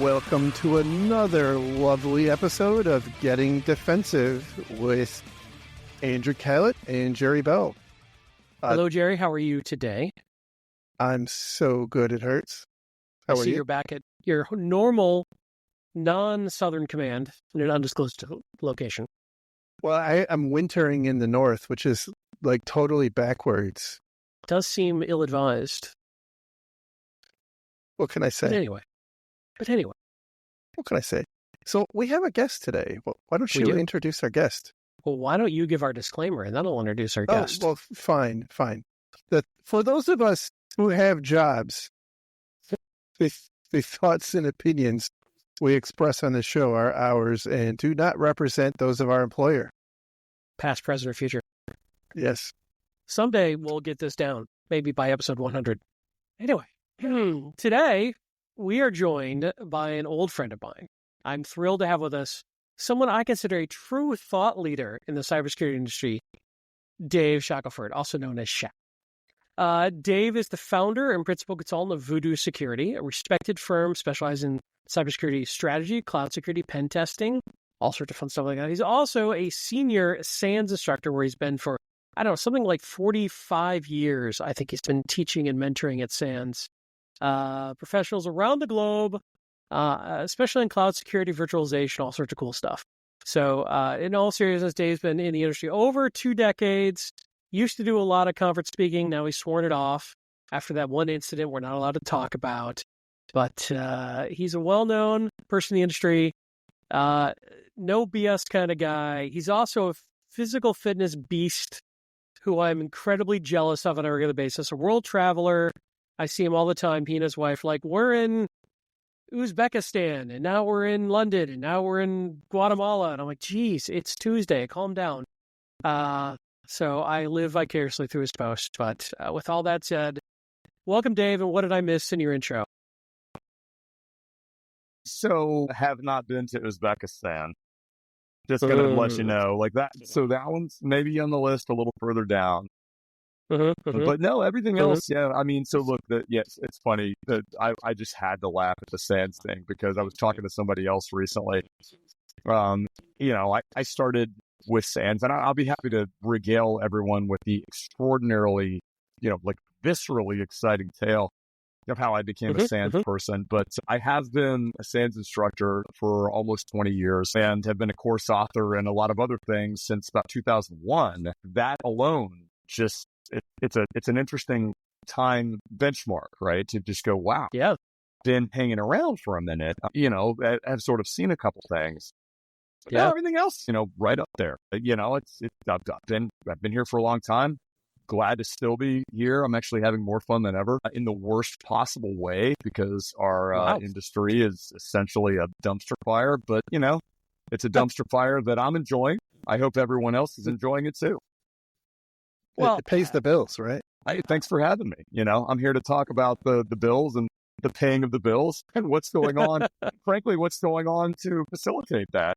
Welcome to another lovely episode of Getting Defensive with Andrew Callett and Jerry Bell. Hello, Jerry. How are you today? I'm so good it hurts. How are you? You're back at your normal, non-Southern command in an undisclosed location. Well, I'm wintering in the north, which is like totally backwards. Does seem ill-advised. What can I say? But anyway. What can I say? So we have a guest today. Well, why don't you introduce our guest? Well, why don't you give our disclaimer and then I'll introduce our guest. Well, fine. For those of us who have jobs, the thoughts and opinions we express on the show are ours and do not represent those of our employer. Past, present, or future. Yes. Someday we'll get this down, maybe by episode 100. Anyway, today we are joined by an old friend of mine. I'm thrilled to have with us someone I consider a true thought leader in the cybersecurity industry, Dave Shackelford, also known as Shack. Dave is the founder and principal consultant of Voodoo Security, a respected firm specializing in cybersecurity strategy, cloud security, pen testing, all sorts of fun stuff like that. He's also a senior SANS instructor where he's been for, something like 45 years. I think he's been teaching and mentoring at SANS. Professionals around the globe, especially in cloud security, virtualization, all sorts of cool stuff. So in all seriousness, Dave's been in the industry over 2 decades, used to do a lot of conference speaking. Now he's sworn it off after that one incident we're not allowed to talk about. But he's a well-known person in the industry, no BS kind of guy. He's also a physical fitness beast who I'm incredibly jealous of on a regular basis, a world traveler. I see him all the time, he and his wife, like, we're in Uzbekistan, and now we're in London, and now we're in Guatemala. And I'm like, geez, it's Tuesday, calm down. So I live vicariously through his post. But with all that said, welcome, Dave, and what did I miss in your intro? So, have not been to Uzbekistan. Just gonna let you know, like that. So that one's maybe on the list a little further down. But no, everything else, yeah. I mean, so look, yes, it's funny that I just had to laugh at the SANS thing because I was talking to somebody else recently. I started with SANS, and I'll be happy to regale everyone with the extraordinarily, viscerally exciting tale of how I became a SANS person. But I have been a SANS instructor for almost 20 years and have been a course author and a lot of other things since about 2001. That alone just it's an interesting time benchmark, right? To just go, wow, yeah, been hanging around for a minute, have sort of seen a couple things. Yeah, everything else, right up there. I've been here for a long time. Glad to still be here. I'm actually having more fun than ever in the worst possible way because our industry is essentially a dumpster fire. But it's a dumpster fire that I'm enjoying. I hope everyone else is enjoying it too. Well, it pays the bills, right? Thanks for having me. I'm here to talk about the bills and the paying of the bills and what's going on, frankly, what's going on to facilitate that.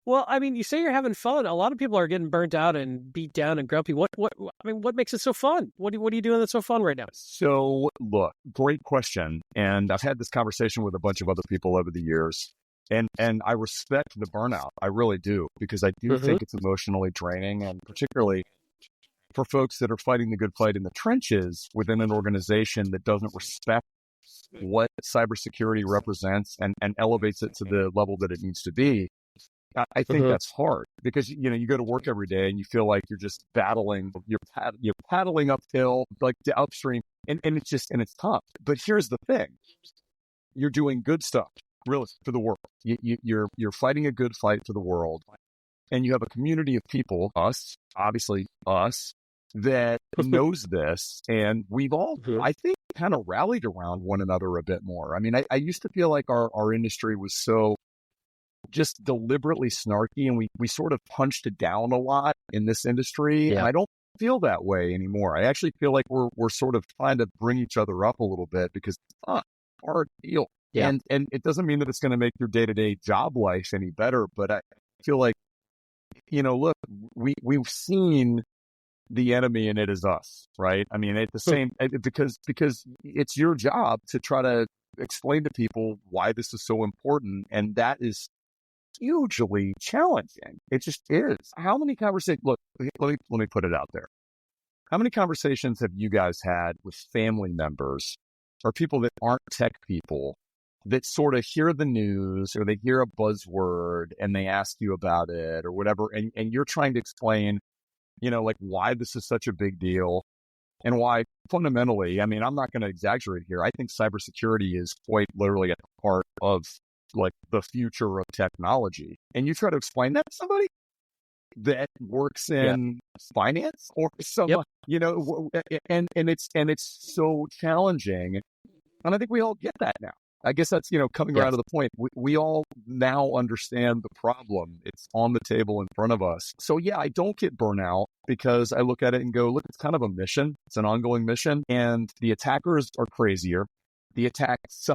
Well, I mean, you say you're having fun. A lot of people are getting burnt out and beat down and grumpy. What makes it so fun? What are you doing that's so fun right now? So, look, great question. And I've had this conversation with a bunch of other people over the years. And I respect the burnout. I really do, because I do think it's emotionally draining, and particularly for folks that are fighting the good fight in the trenches within an organization that doesn't respect what cybersecurity represents and elevates it to the level that it needs to be. I think that's hard because, you go to work every day and you feel like you're just battling, you're paddling uphill, like the upstream, and it's tough. But here's the thing. You're doing good stuff, really, for the world. You're fighting a good fight for the world. And you have a community of people, obviously us, that knows this. And we've all, I think, kind of rallied around one another a bit more. I mean, I used to feel like our industry was so just deliberately snarky, and we sort of punched it down a lot in this industry. Yeah. And I don't feel that way anymore. I actually feel like we're sort of trying to bring each other up a little bit because it's a hard deal. Yeah. And it doesn't mean that it's going to make your day-to-day job life any better, but I feel like, look, we've seen the enemy and it is us, right? I mean, at the same, because it's your job to try to explain to people why this is so important. And that is hugely challenging. It just is. How many conversations, look, let me put it out there. How many conversations have you guys had with family members or people that aren't tech people that sort of hear the news or they hear a buzzword and they ask you about it or whatever, and you're trying to explain, like why this is such a big deal and why fundamentally, I mean, I'm not going to exaggerate here. I think cybersecurity is quite literally at the heart of like the future of technology. And you try to explain that to somebody that works in finance or someone, and it's so challenging. And I think we all get that now. I guess that's, coming around to the point. We all now understand the problem. It's on the table in front of us. So yeah, I don't get burnout because I look at it and go, look, it's kind of a mission. It's an ongoing mission. And the attackers are crazier. The attacks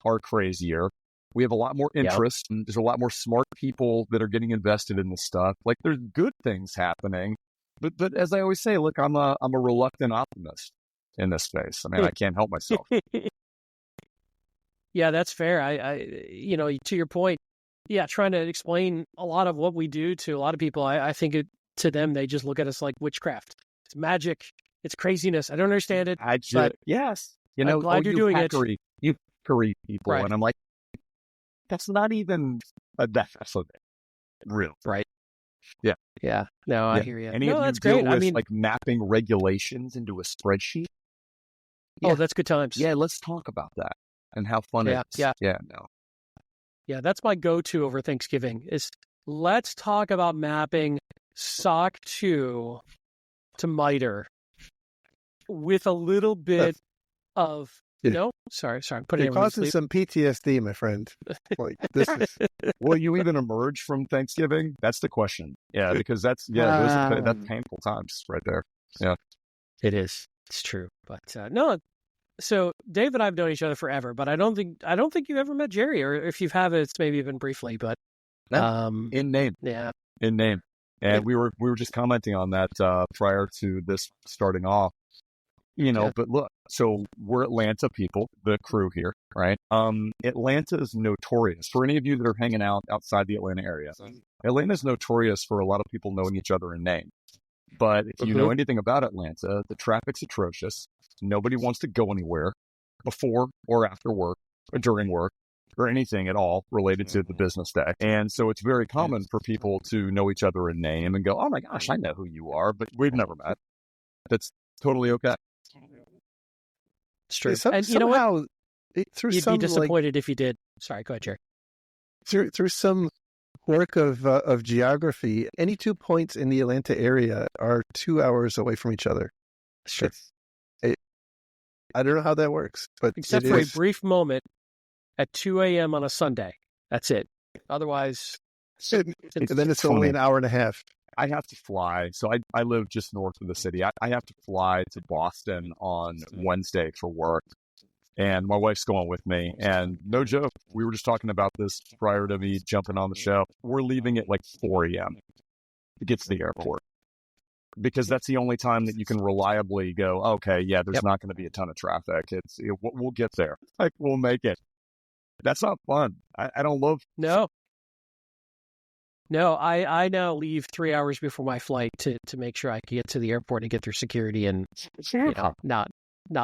are crazier. We have a lot more interest. And there's a lot more smart people that are getting invested in this stuff. Like there's good things happening. But as I always say, look, I'm a reluctant optimist in this space. I mean, I can't help myself. Yeah, that's fair. I to your point, trying to explain a lot of what we do to a lot of people, I think to them, they just look at us like witchcraft. It's magic. It's craziness. I don't understand it. Yes. I'm glad you're doing it. You hackery people. Right. And I'm like, that's not even a definition. Real. Right. Yeah. Yeah. No, I hear you. Any of you that's deal great. with I mean, like mapping regulations into a spreadsheet? Oh, that's good times. Yeah, let's talk about that and how fun it is. Yeah, that's my go-to over Thanksgiving is let's talk about mapping SOC 2 to MITRE with a little bit of, sorry, I'm putting it causes some PTSD, my friend. Like this is... Will you even emerge from Thanksgiving? That's the question. Yeah, because that's painful times right there. Yeah, it is. It's true. But no. So Dave and I have known each other forever, but I don't think you've ever met Jerry, or if you have, it's maybe been briefly. But in name, in name, and we were just commenting on that prior to this starting off. But look, so we're Atlanta people, the crew here, right? Atlanta is notorious for any of you that are hanging out outside the Atlanta area. Atlanta is notorious for a lot of people knowing each other in name. But if you know anything about Atlanta, the traffic's atrocious. Nobody wants to go anywhere before or after work or during work or anything at all related to the business day. And so it's very common for people to know each other in name and go, oh my gosh, I know who you are, but we've never met. That's totally okay. It's true. And you know what? You'd be disappointed if you did. Sorry, go ahead, Jerry. Through some work of geography, any 2 points in the Atlanta area are 2 hours away from each other. Sure. I don't know how that works, but except for a brief moment at 2 a.m. on a Sunday. That's it. Otherwise, and then it's only an hour and a half. I have to fly. So I live just north of the city. I have to fly to Boston on Wednesday for work. And my wife's going with me. And no joke, we were just talking about this prior to me jumping on the show. We're leaving at like 4 a.m. to get to the airport. Because that's the only time that you can reliably go, okay, yeah, there's not going to be a ton of traffic. We'll get there. Like, we'll make it. That's not fun. I don't love... No, I now leave 3 hours before my flight to make sure I can get to the airport and get through security and not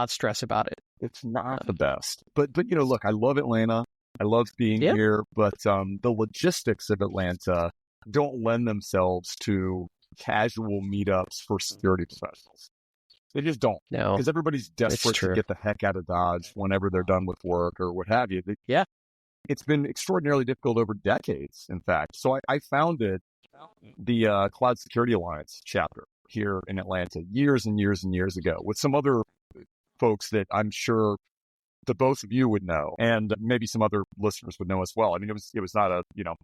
stress about it. It's not the best. But look, I love Atlanta. I love being here, but the logistics of Atlanta don't lend themselves to casual meetups for security professionals. They just don't. No. Because everybody's desperate to get the heck out of Dodge whenever they're done with work or what have you. It's been extraordinarily difficult over decades, in fact. So I founded the Cloud Security Alliance chapter here in Atlanta years and years and years ago with some other folks that I'm sure the both of you would know, and maybe some other listeners would know as well. I mean, it was not a,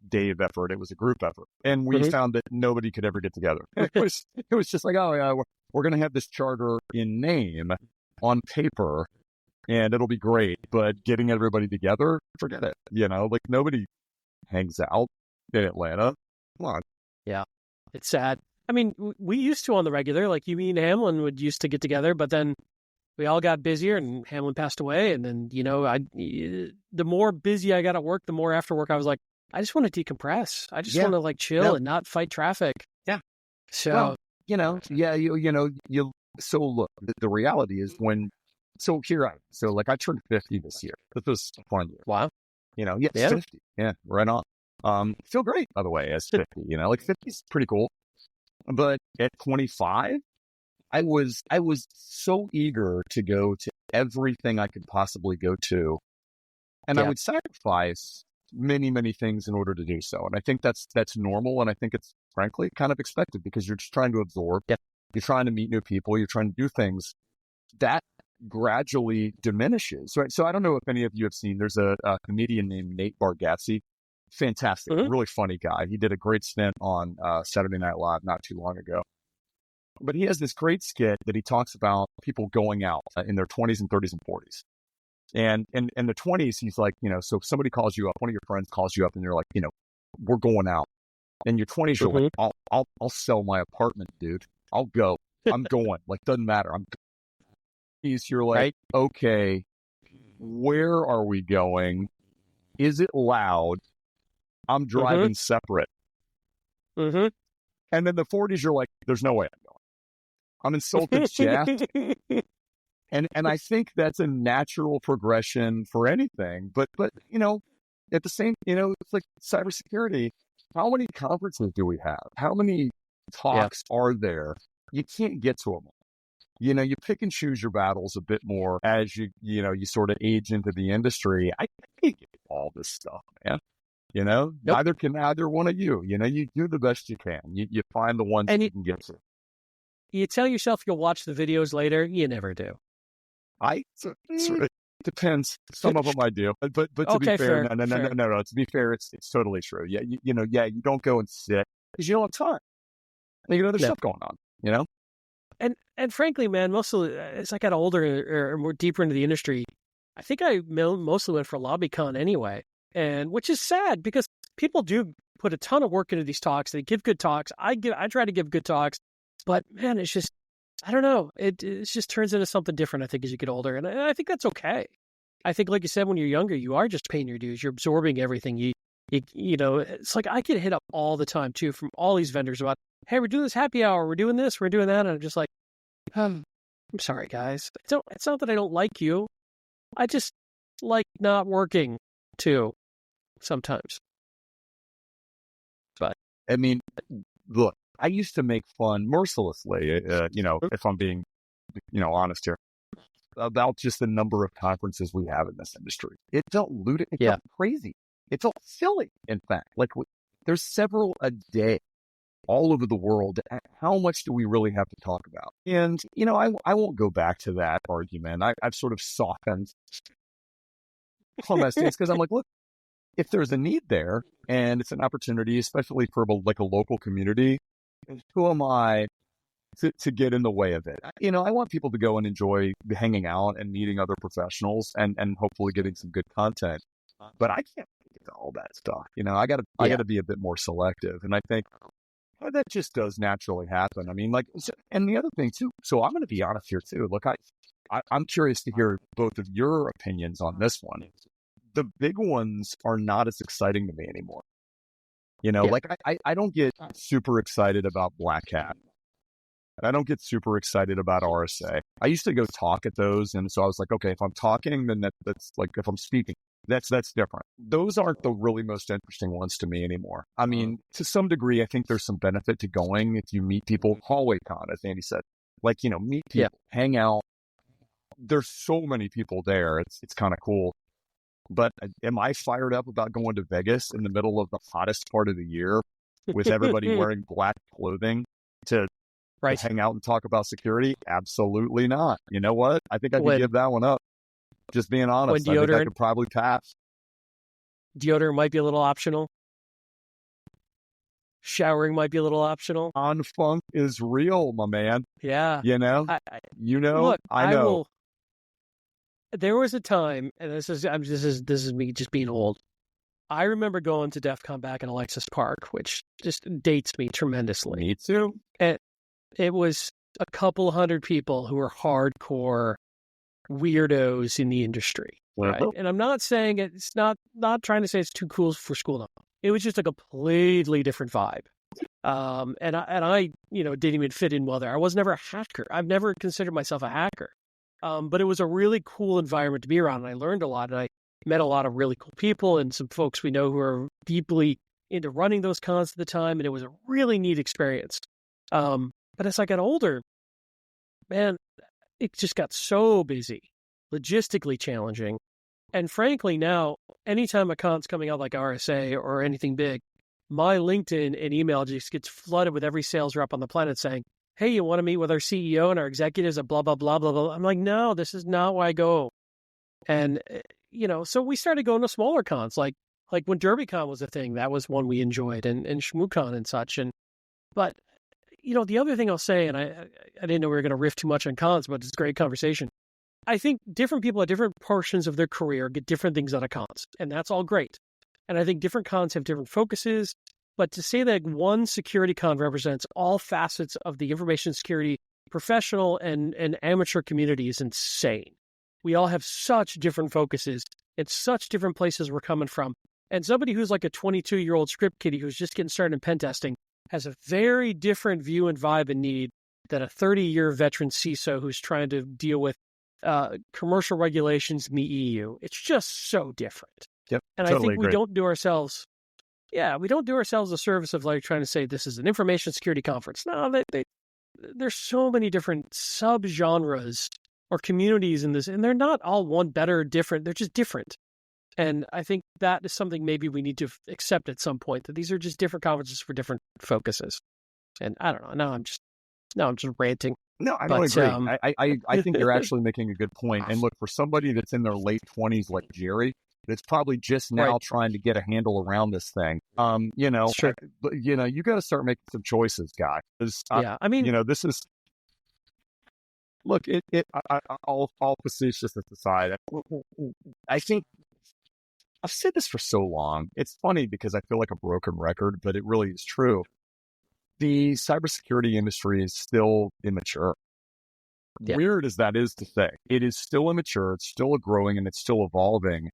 Dave effort. It was a group effort. And we found that nobody could ever get together. It was just like, oh yeah, we're going to have this charter in name on paper and it'll be great. But getting everybody together, forget it. Like nobody hangs out in Atlanta. Come on. Yeah. It's sad. I mean, we used to on the regular, like you and Hamlin would used to get together, but then we all got busier and Hamlin passed away. And then, the more busy I got at work, the more after work I was like, I just want to decompress. I just want to like chill and not fight traffic. Yeah. So, so look, the reality is I turned 50 this year. This was a fun year. Wow. 50. Yeah, right on. Feel great, by the way, as 50, like 50 is pretty cool. But at 25, I was so eager to go to everything I could possibly go to. And I would sacrifice many, many things in order to do so. And I think that's normal. And I think it's frankly kind of expected because you're just trying to absorb. Yep. You're trying to meet new people. You're trying to do things that gradually diminishes. Right. So I don't know if any of you have seen, there's a comedian named Nate Bargatze. Fantastic, really funny guy. He did a great stint on Saturday Night Live not too long ago. But he has this great skit that he talks about people going out in their 20s and 30s and 40s. And in the 20s, he's like, so if somebody calls you up, one of your friends calls you up and you're like, we're going out. And your 20s, you're like, I'll sell my apartment, dude. I'll go. I'm going. Like, doesn't matter. You're like, okay, where are we going? Is it loud? I'm driving separate. And then the 40s, you're like, there's no way I'm going. I'm in Sultan's Shaft. And I think that's a natural progression for anything. But at the same, it's like cybersecurity. How many conferences do we have? How many talks are there? You can't get to them all. You pick and choose your battles a bit more as you sort of age into the industry. I can't get all this stuff, man. Nope. Neither can either one of you. You do the best you can. You find the ones you can get to. You tell yourself you'll watch the videos later. You never do. It depends. Some of them I do, but to be fair, no. To be fair, it's totally true. Yeah, you don't go and sit because you don't have time. You got other stuff going on. And frankly, man, as I got older or more deeper into the industry, I think I mostly went for LobbyCon anyway. And which is sad because people do put a ton of work into these talks. They give good talks. I try to give good talks, but man, it's just, I don't know. It just turns into something different, I think, as you get older. And I think that's okay. I think, like you said, when you're younger, you are just paying your dues. You're absorbing everything. It's like I get hit up all the time too from all these vendors about, hey, we're doing this happy hour. We're doing this. We're doing that. And I'm just like, I'm sorry, guys. It's not that I don't like you. I just like not working too sometimes. But I mean, look, I used to make fun mercilessly, if I'm being, honest here, about just the number of conferences we have in this industry. It felt ludicrous. It felt crazy. It felt silly, in fact. Like, there's several a day all over the world. How much do we really have to talk about? And, I won't go back to that argument. I've sort of softened on that stance because I'm like, look, if there's a need there and it's an opportunity, especially for like a local community, who am I to get in the way of it? I want people to go and enjoy hanging out and meeting other professionals and hopefully getting some good content. But I can't get to all that stuff. I got to be a bit more selective. And I think that just does naturally happen. I mean, and the other thing too. So I'm going to be honest here too. Look, I'm curious to hear both of your opinions on this one. The big ones are not as exciting to me anymore. I don't get super excited about Black Hat. I don't get super excited about RSA. I used to go talk at those. And so I was like, okay, if I'm talking, then that's like, if I'm speaking, that's different. Those aren't the really most interesting ones to me anymore. I mean, to some degree, I think there's some benefit to going if you meet people. Hallway Con, as Andy said, meet people, hang out. There's so many people there. It's kind of cool. But am I fired up about going to Vegas in the middle of the hottest part of the year with everybody wearing black clothing to hang out and talk about security? Absolutely not. You know what? I think I can give that one up. Just being honest, I think I could probably pass. Deodorant might be a little optional. Showering might be a little optional. On-funk is real, my man. Yeah. You know? Look, I know. There was a time, and this is me just being old. I remember going to DEF CON back in Alexis Park, which just dates me tremendously. Me too. And it was a couple hundred people who were hardcore weirdos in the industry. Right? And I'm not saying it's not trying to say it's too cool for school. No. It was just a completely different vibe. And I didn't even fit in well there. I was never a hacker. I've never considered myself a hacker. But it was a really cool environment to be around, and I learned a lot, and I met a lot of really cool people and some folks we know who are deeply into running those cons at the time, and it was a really neat experience. But as I got older, man, it just got so busy, logistically challenging. And frankly, now, anytime a con's coming out like RSA or anything big, my LinkedIn and email just gets flooded with every sales rep on the planet saying, hey, you want to meet with our CEO and our executives at blah, blah, blah, blah, blah. I'm like, no, this is not where I go. And, so we started going to smaller cons, like when DerbyCon was a thing, that was one we enjoyed, and ShmooCon and such. But the other thing I'll say, and I didn't know we were going to riff too much on cons, but it's a great conversation. I think different people at different portions of their career get different things out of cons, and that's all great. And I think different cons have different focuses, but to say that one security con represents all facets of the information security professional and amateur community is insane. We all have such different focuses and such different places we're coming from. And somebody who's like a 22-year-old script kiddie who's just getting started in pen testing has a very different view and vibe and need than a 30-year veteran CISO who's trying to deal with commercial regulations in the EU. It's just so different. Yep, and totally I think agree. we don't do ourselves a service of like trying to say this is an information security conference. No, there's so many different subgenres or communities in this, and they're not all one better or different. They're just different. And I think that is something maybe we need to accept at some point, that these are just different conferences for different focuses. And I don't know. Now I'm just ranting. No, I don't agree. I think you're actually making a good point. And look, for somebody that's in their late 20s like Jerry, that's probably just now trying to get a handle around this thing. Sure. You got to start making some choices, guy. This is. Look, all facetious aside, I think I've said this for so long. It's funny because I feel like a broken record, but it really is true. The cybersecurity industry is still immature. Yeah. Weird as that is to say, it is still immature, it's still growing, and it's still evolving.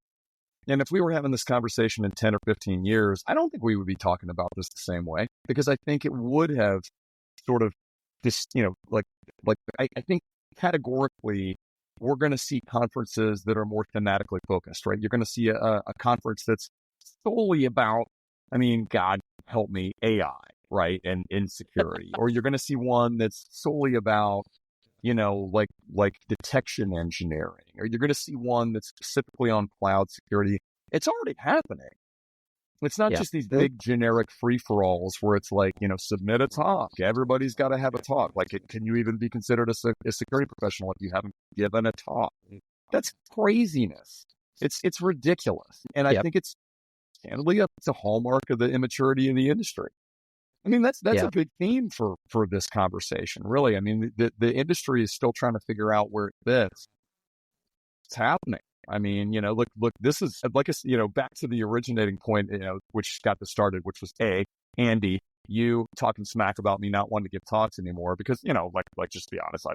And if we were having this conversation in 10 or 15 years, I don't think we would be talking about this the same way, because I think it would have sort of this, I think categorically, we're going to see conferences that are more thematically focused, right? You're going to see a conference that's solely about, God help me, AI, right? And insecurity. Or you're going to see one that's solely about, like detection engineering. Or you're going to see one that's specifically on cloud security. It's already happening. It's not just these big generic free-for-alls where it's like, submit a talk. Everybody's got to have a talk. Like, can you even be considered a security professional if you haven't given a talk? That's craziness. It's ridiculous. And I think it's candidly it's a hallmark of the immaturity of the industry. That's a big theme for this conversation, really. The industry is still trying to figure out where it fits. It's happening. Look, this is like, back to the originating point, which got this started, which was Andy, you talking smack about me not wanting to give talks anymore because, just to be honest,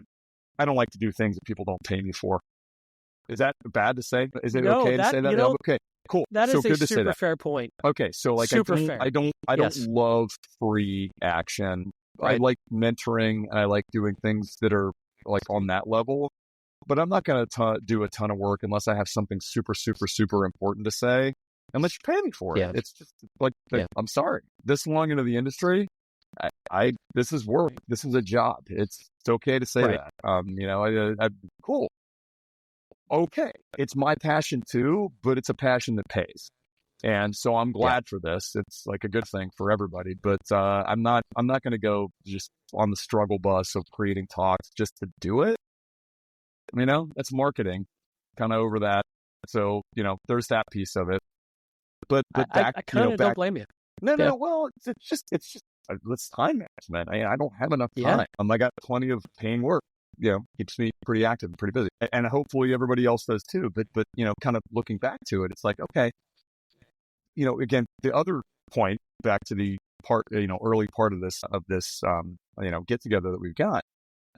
I don't like to do things that people don't pay me for. Is that bad to say? Is it okay to say that? Okay, cool. That is a super fair point. Okay. So I don't love free action. Right. I like mentoring and I like doing things that are like on that level. But I'm not going to do a ton of work unless I have something super, super, super important to say, unless you pay me for it. Yeah. It's just like, I'm sorry. This long into the industry, this is work. This is a job. It's okay to say that. Cool. Okay. It's my passion too, but it's a passion that pays. And so I'm glad for this. It's like a good thing for everybody, but I'm not going to go just on the struggle bus of creating talks just to do it. That's marketing. kind of over that. So, there's that piece of it. But back, I kind of don't blame you. No. Well, it's just it's time management. I don't have enough time. Yeah. I got plenty of paying work. Keeps me pretty active and pretty busy, and hopefully everybody else does too. But kind of looking back to it, it's like, okay, again, the other point back to the part, early part of this get together that we've got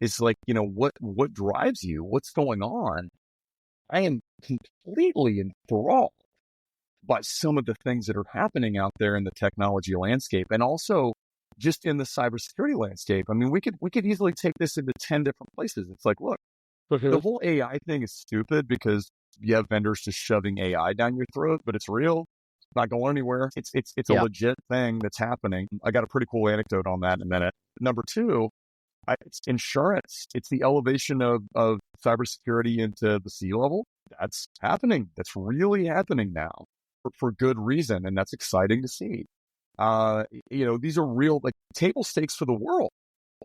is like, what drives you? What's going on? I am completely enthralled by some of the things that are happening out there in the technology landscape, and also just in the cybersecurity landscape. I mean, we could easily take this into 10 different places. It's like, look, the whole AI thing is stupid because you have vendors just shoving AI down your throat, but it's real. It's not going anywhere. It's a legit thing that's happening. I got a pretty cool anecdote on that in a minute. Number two, it's insurance. It's the elevation of cybersecurity into the C-level. That's happening. That's really happening now for good reason. And that's exciting to see. These are real, like, table stakes for the world.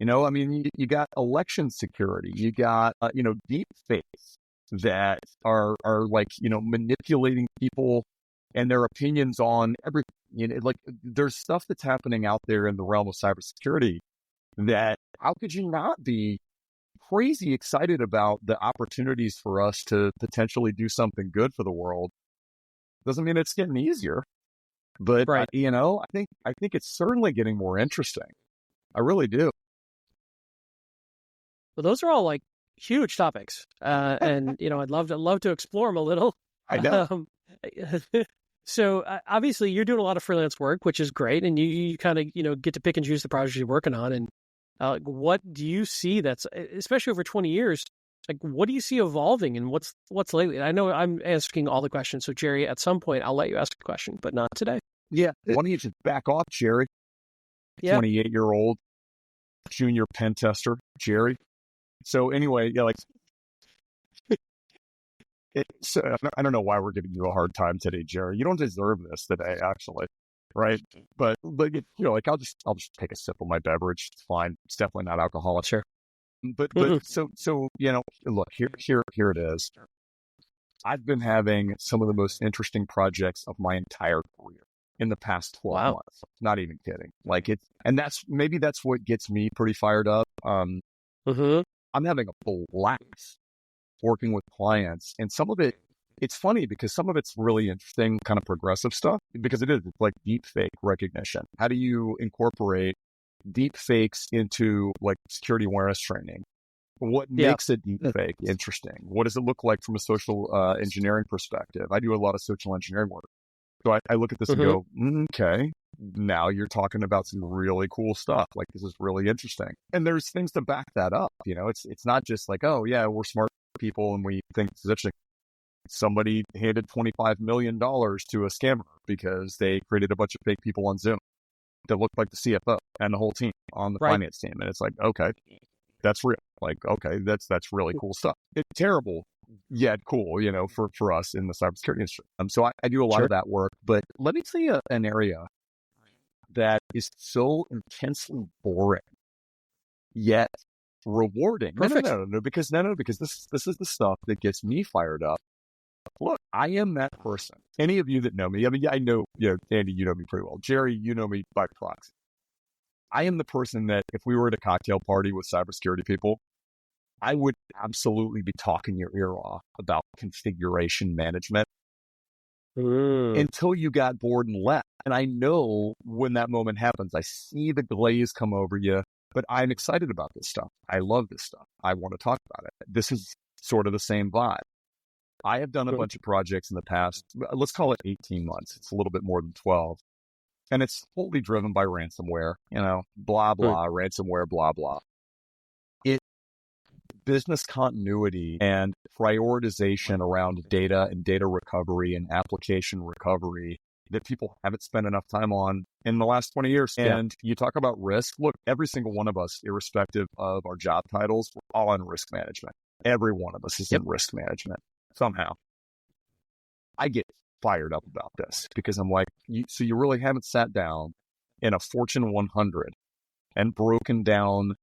I mean, you got election security, you got, deep fakes that are like, manipulating people and their opinions on everything. Like, there's stuff that's happening out there in the realm of cybersecurity that how could you not be crazy excited about the opportunities for us to potentially do something good for the world? Doesn't mean it's getting easier, but right. I think it's certainly getting more interesting. I really do. Well, those are all like huge topics, and I'd love to explore them a little. I know. So obviously, you're doing a lot of freelance work, which is great, and you kind of get to pick and choose the projects you're working on. And what do you see that's, especially over 20 years, like what do you see evolving, and what's lately? I know I'm asking all the questions, so Jerry, at some point I'll let you ask a question, but not today. Yeah, why don't you just back off, Jerry? 28-year-old junior pen tester, Jerry. So anyway, I don't know why we're giving you a hard time today, Jerry. You don't deserve this today, actually, right? But I'll just take a sip of my beverage. It's fine. It's definitely not alcoholic. Sure. But so look, here it is. I've been having some of the most interesting projects of my entire career in the past 12 months. Not even kidding. Like maybe that's what gets me pretty fired up. I'm having a blast working with clients, and some of it's funny because some of it's really interesting, kind of progressive stuff, because it's like deep fake recognition. How do you incorporate deep fakes into like security awareness training? What makes a deep fake interesting? What does it look like from a social engineering perspective? I do a lot of social engineering work. So I look at this and go, okay, now you're talking about some really cool stuff. Like, this is really interesting. And there's things to back that up. It's not just like, oh yeah, we're smart people and we think this is interesting. Somebody handed $25 million to a scammer because they created a bunch of fake people on Zoom that looked like the CFO and the whole team on the finance team. And it's like, okay, that's real. Like, okay, that's really cool stuff. It's terrible, yet cool, for us in the cybersecurity industry. So I do a lot of that work. But let me tell you an area that is so intensely boring, yet rewarding. Perfect. No, because this is the stuff that gets me fired up. Look, I am that person. Any of you that know me, I mean, I know, Andy, you know me pretty well. Jerry, you know me by proxy. I am the person that if we were at a cocktail party with cybersecurity people, I would absolutely be talking your ear off about configuration management until you got bored and left. And I know when that moment happens, I see the glaze come over you, but I'm excited about this stuff. I love this stuff. I want to talk about it. This is sort of the same vibe. I have done a bunch of projects in the past, let's call it 18 months. It's a little bit more than 12. And it's totally driven by ransomware, blah, blah, ransomware, blah, blah. Business continuity and prioritization around data and data recovery and application recovery that people haven't spent enough time on in the last 20 years. Yeah. And you talk about risk. Look, every single one of us, irrespective of our job titles, we're all in risk management. Every one of us is in risk management somehow. I get fired up about this because I'm like, so you really haven't sat down in a Fortune 100 and broken down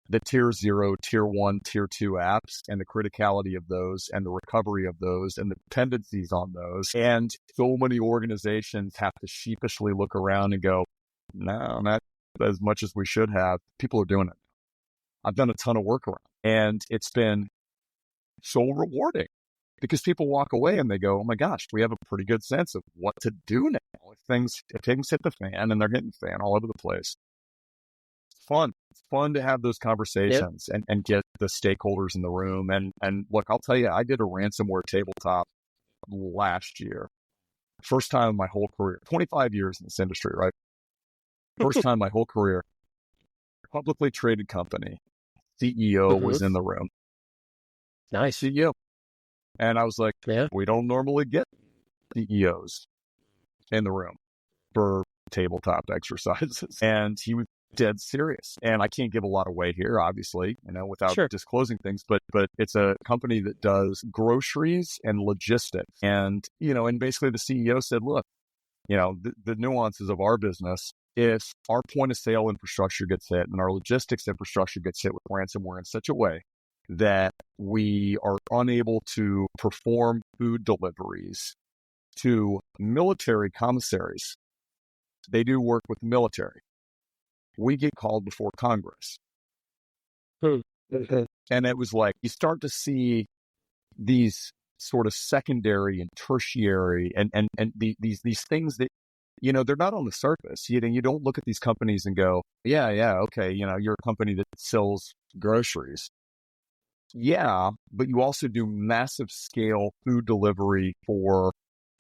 the tier 0, tier 1, tier 2 apps and the criticality of those and the recovery of those and the dependencies on those. And so many organizations have to sheepishly look around and go, no, not as much as we should have. People are doing it. I've done a ton of work around, and it's been so rewarding because people walk away and they go, oh my gosh, we have a pretty good sense of what to do now. If things hit the fan and they're getting fan all over the place. It's fun. It's fun to have those conversations and get the stakeholders in the room. And look, I'll tell you, I did a ransomware tabletop last year. First time in my whole career, 25 years in this industry, right? First time in my whole career, publicly traded company, CEO was in the room. Nice. CEO. And I was like, we don't normally get CEOs in the room for tabletop exercises. And he was dead serious. And I can't give a lot away here, obviously, without disclosing things, but it's a company that does groceries and logistics. And, and basically the CEO said, look, the nuances of our business, if our point of sale infrastructure gets hit and our logistics infrastructure gets hit with ransomware in such a way that we are unable to perform food deliveries to military commissaries, they do work with the military. We get called before Congress. And it was like, you start to see these sort of secondary and tertiary and these things that, they're not on the surface. You don't look at these companies and go, okay, you're a company that sells groceries. Yeah, but you also do massive scale food delivery for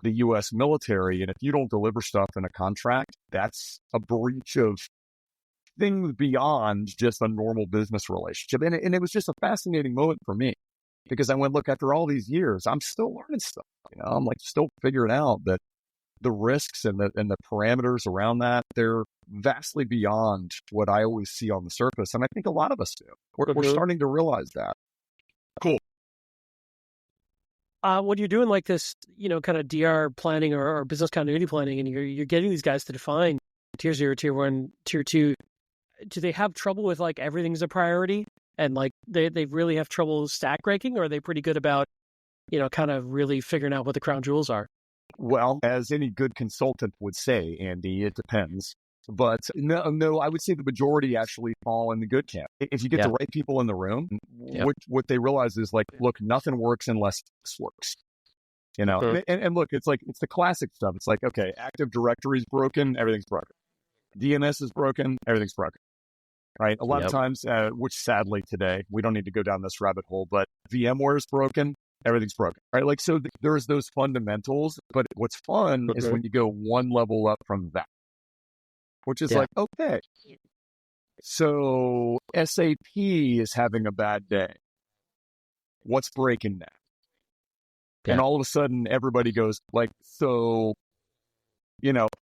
the U.S. military. And if you don't deliver stuff in a contract, that's a breach of things beyond just a normal business relationship. And it was just a fascinating moment for me because I went, look, after all these years, I'm still learning stuff. I'm like still figuring out that the risks and the parameters around that, they're vastly beyond what I always see on the surface. And I think a lot of us do. We're starting to realize that. Cool. When you're doing like this, kind of DR planning or business continuity planning, and you're getting these guys to define tier 0, tier 1, tier 2, do they have trouble with like everything's a priority and like they really have trouble stack ranking, or are they pretty good about, kind of really figuring out what the crown jewels are? Well, as any good consultant would say, Andy, it depends. But no, I would say the majority actually fall in the good camp. If you get the right people in the room, what they realize is like, look, nothing works unless this works. And look, it's the classic stuff. It's like, okay, Active Directory is broken, everything's broken. DNS is broken, everything's broken. Right? A lot of times, which sadly today, we don't need to go down this rabbit hole, but VMware is broken, everything's broken. Right? Like, so there's those fundamentals, but what's fun is when you go one level up from that. Which is like, okay, so SAP is having a bad day. What's breaking that? And all of a sudden, everybody goes like, so,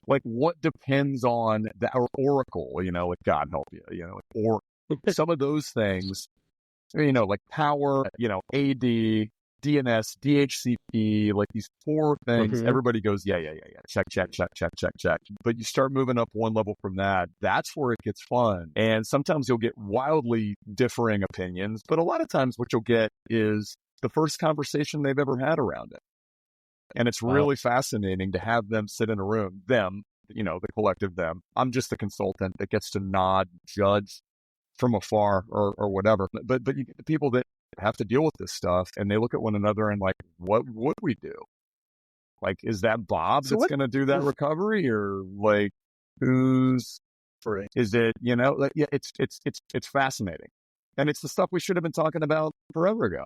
like what depends on or Oracle, like God help you, or some of those things, like Power, AD, DNS, DHCP, like these 4 things, everybody goes, check. But you start moving up one level from that, that's where it gets fun. And sometimes you'll get wildly differing opinions, but a lot of times what you'll get is the first conversation they've ever had around it. And it's really fascinating to have them sit in a room, them, the collective them. I'm just the consultant that gets to nod, judge from afar or whatever. But you get the people that have to deal with this stuff and they look at one another and like, what would we do? Like, is that Bob that's going to do that recovery, or like who's is it, like, it's fascinating. And it's the stuff we should have been talking about forever ago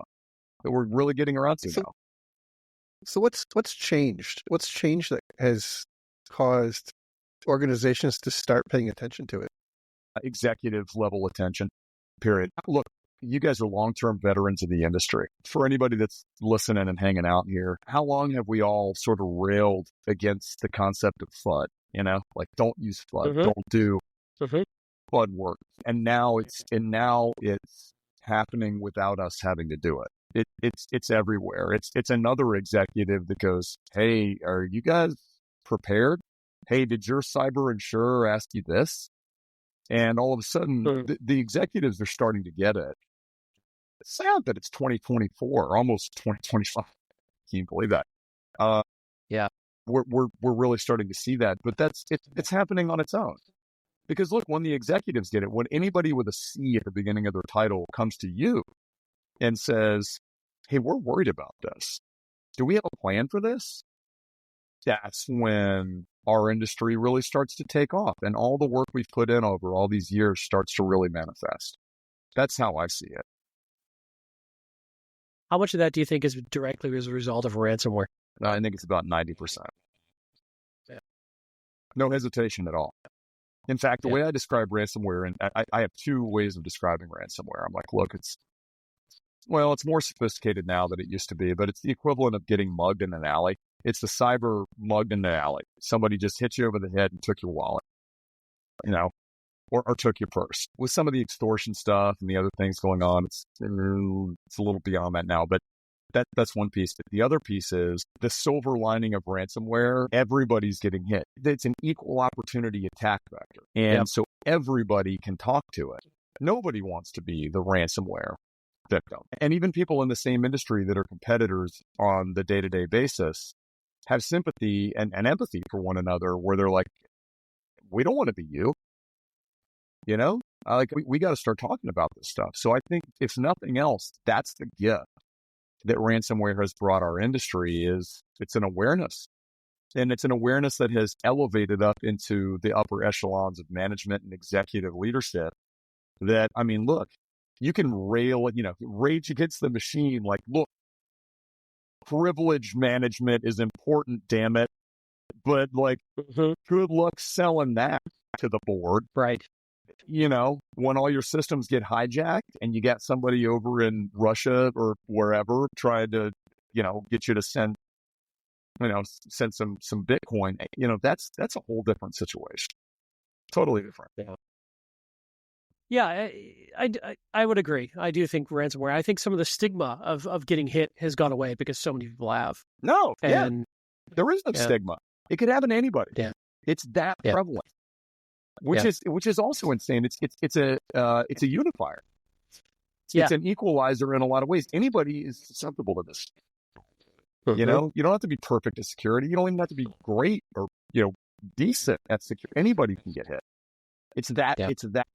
that we're really getting around to now. So what's changed? What's changed that has caused organizations to start paying attention to it? Executive level attention, period. Look, you guys are long-term veterans of the industry. For anybody that's listening and hanging out here, how long have we all sort of railed against the concept of FUD? Like don't use FUD, don't do FUD work. And now it's happening without us having to do it. It's everywhere. It's another executive that goes, hey, are you guys prepared? Hey, did your cyber insurer ask you this? And all of a sudden, the executives are starting to get it. It's sad that it's 2024, almost 2025. Can you believe that? Yeah. We're really starting to see that, but it's happening on its own. Because look, when the executives get it, when anybody with a C at the beginning of their title comes to you and says, hey, we're worried about this. Do we have a plan for this? That's when our industry really starts to take off, and all the work we've put in over all these years starts to really manifest. That's how I see it. How much of that do you think is directly as a result of ransomware? I think it's about 90%. Yeah. No hesitation at all. In fact, the way I describe ransomware, and I have two ways of describing ransomware. I'm like, look, it's more sophisticated now than it used to be, but it's the equivalent of getting mugged in an alley. It's the cyber mugged in the alley. Somebody just hit you over the head and took your wallet, or took your purse. With some of the extortion stuff and the other things going on, it's a little beyond that now, but that's one piece. But the other piece is the silver lining of ransomware. Everybody's getting hit. It's an equal opportunity attack vector. And so everybody can talk to it. Nobody wants to be the ransomware victim. And even people in the same industry that are competitors on the day-to-day basis have sympathy and empathy for one another, where they're like, we don't want to be you. We got to start talking about this stuff. So I think if nothing else, that's the gift that ransomware has brought our industry. Is it's an awareness, and it's an awareness that has elevated up into the upper echelons of management and executive leadership. That, I mean, look, you can rage against the machine. Like, look, privilege management is important, damn it. But good luck selling that to the board. Right. When all your systems get hijacked and you got somebody over in Russia or wherever trying to, get you to send some Bitcoin, that's a whole different situation. Totally different. Yeah, I would agree. I do think ransomware, I think some of the stigma of getting hit has gone away because so many people have. No, there is no stigma. It could happen to anybody. Yeah. It's that prevalent. Which is also insane. It's a unifier. It's an equalizer in a lot of ways. Anybody is susceptible to this. You don't have to be perfect at security. You don't even have to be great or decent at security. Anybody can get hit. It's that. It's that.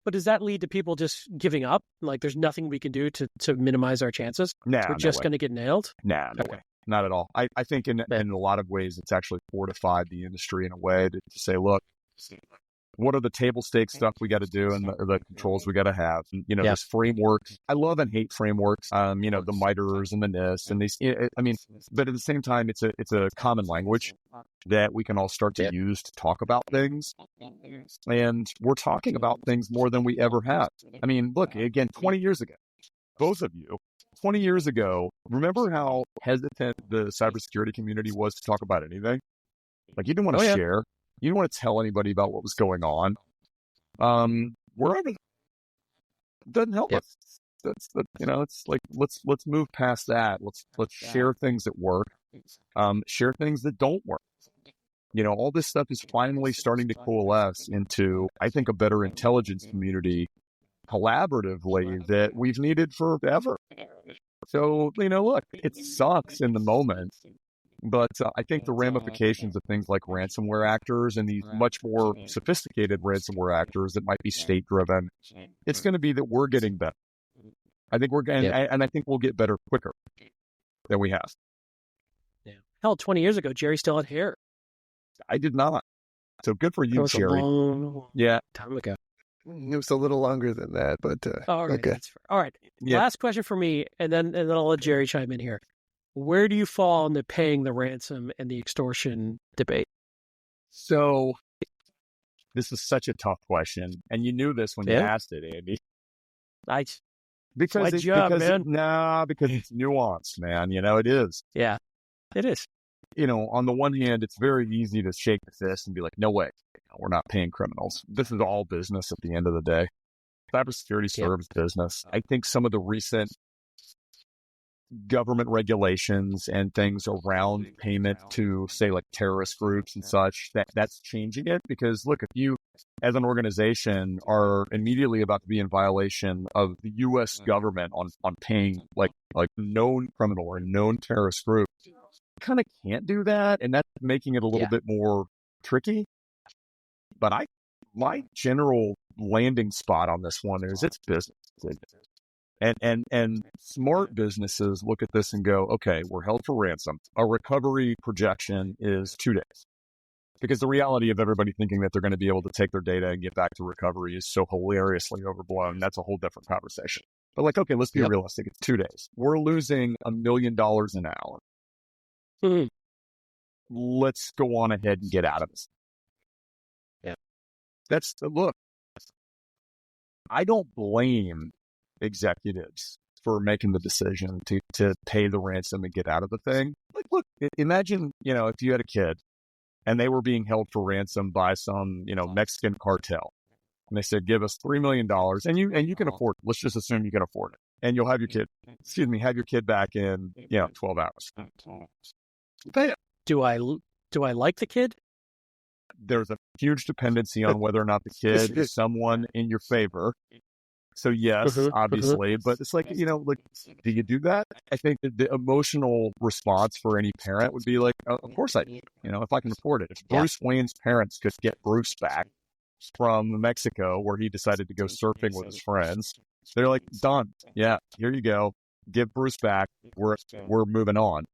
But does that lead to people just giving up? Like, there's nothing we can do to minimize our chances? Nah, we're just going to get nailed? Nah, no way. Not at all. I think in a lot of ways, it's actually fortified the industry in a way to say, look, what are the table stakes stuff we got to do and the controls we got to have? And, this frameworks. I love and hate frameworks. The MITREs and the NIST and these. But at the same time, it's a common language that we can all start to use to talk about things. And we're talking about things more than we ever have. I mean, look, again, 20 years ago, both of you, 20 years ago, remember how hesitant the cybersecurity community was to talk about anything? Like, you didn't want to share. You didn't want to tell anybody about what was going on. Wherever doesn't help us. It's like let's move past that. Let's share things that work. Share things that don't work. All this stuff is finally starting to coalesce into, I think, a better intelligence community collaboratively that we've needed forever. So, look, it sucks in the moment. But I think the ramifications of things like ransomware actors and these much more sophisticated ransomware actors that might be state-driven, it's going to be that we're getting better. I think and I think we'll get better quicker than we have. Yeah. Hell, 20 years ago, Jerry still had hair. I did not. So good for you, Jerry. Time ago. It was a little longer than that, but all right. Okay. That's fair. All right. Last question for me, and then I'll let Jerry chime in here. Where do you fall in the paying the ransom and the extortion debate? So this is such a tough question. And you knew this when you asked it, Andy. Because it's nuanced, man. It is. Yeah, it is. On the one hand, it's very easy to shake the fist and be like, no way, we're not paying criminals. This is all business at the end of the day. Cybersecurity serves business. I think some of the recent government regulations and things around payment to, say, like terrorist groups and such, that's changing it. Because look, if as an organization are immediately about to be in violation of the U.S. government on paying like known criminal or known terrorist group, you kind of can't do that, and that's making it a little bit more tricky. But my general landing spot on this one is it's business. And smart businesses look at this and go, okay, we're held for ransom. Our recovery projection is 2 days. Because the reality of everybody thinking that they're going to be able to take their data and get back to recovery is so hilariously overblown. That's a whole different conversation. But like, okay, let's be realistic. It's 2 days. We're losing $1 million an hour. Mm-hmm. Let's go on ahead and get out of this. Yeah. Look, I don't blame executives for making the decision to pay the ransom and get out of the thing. Like, look, imagine, if you had a kid and they were being held for ransom by some, Mexican cartel. And they said, give us $3 million and you can afford it. Let's just assume you can afford it. And you'll have your kid back in, 12 hours. Pay it. Do I like the kid? There's a huge dependency on whether or not the kid is someone in your favor. So yes, obviously, but it's like, do you do that? I think that the emotional response for any parent would be like, of course I do. If I can afford it. If Bruce Wayne's parents could get Bruce back from Mexico where he decided to go surfing with his friends, they're like, done. Yeah, here you go. Give Bruce back. We're moving on.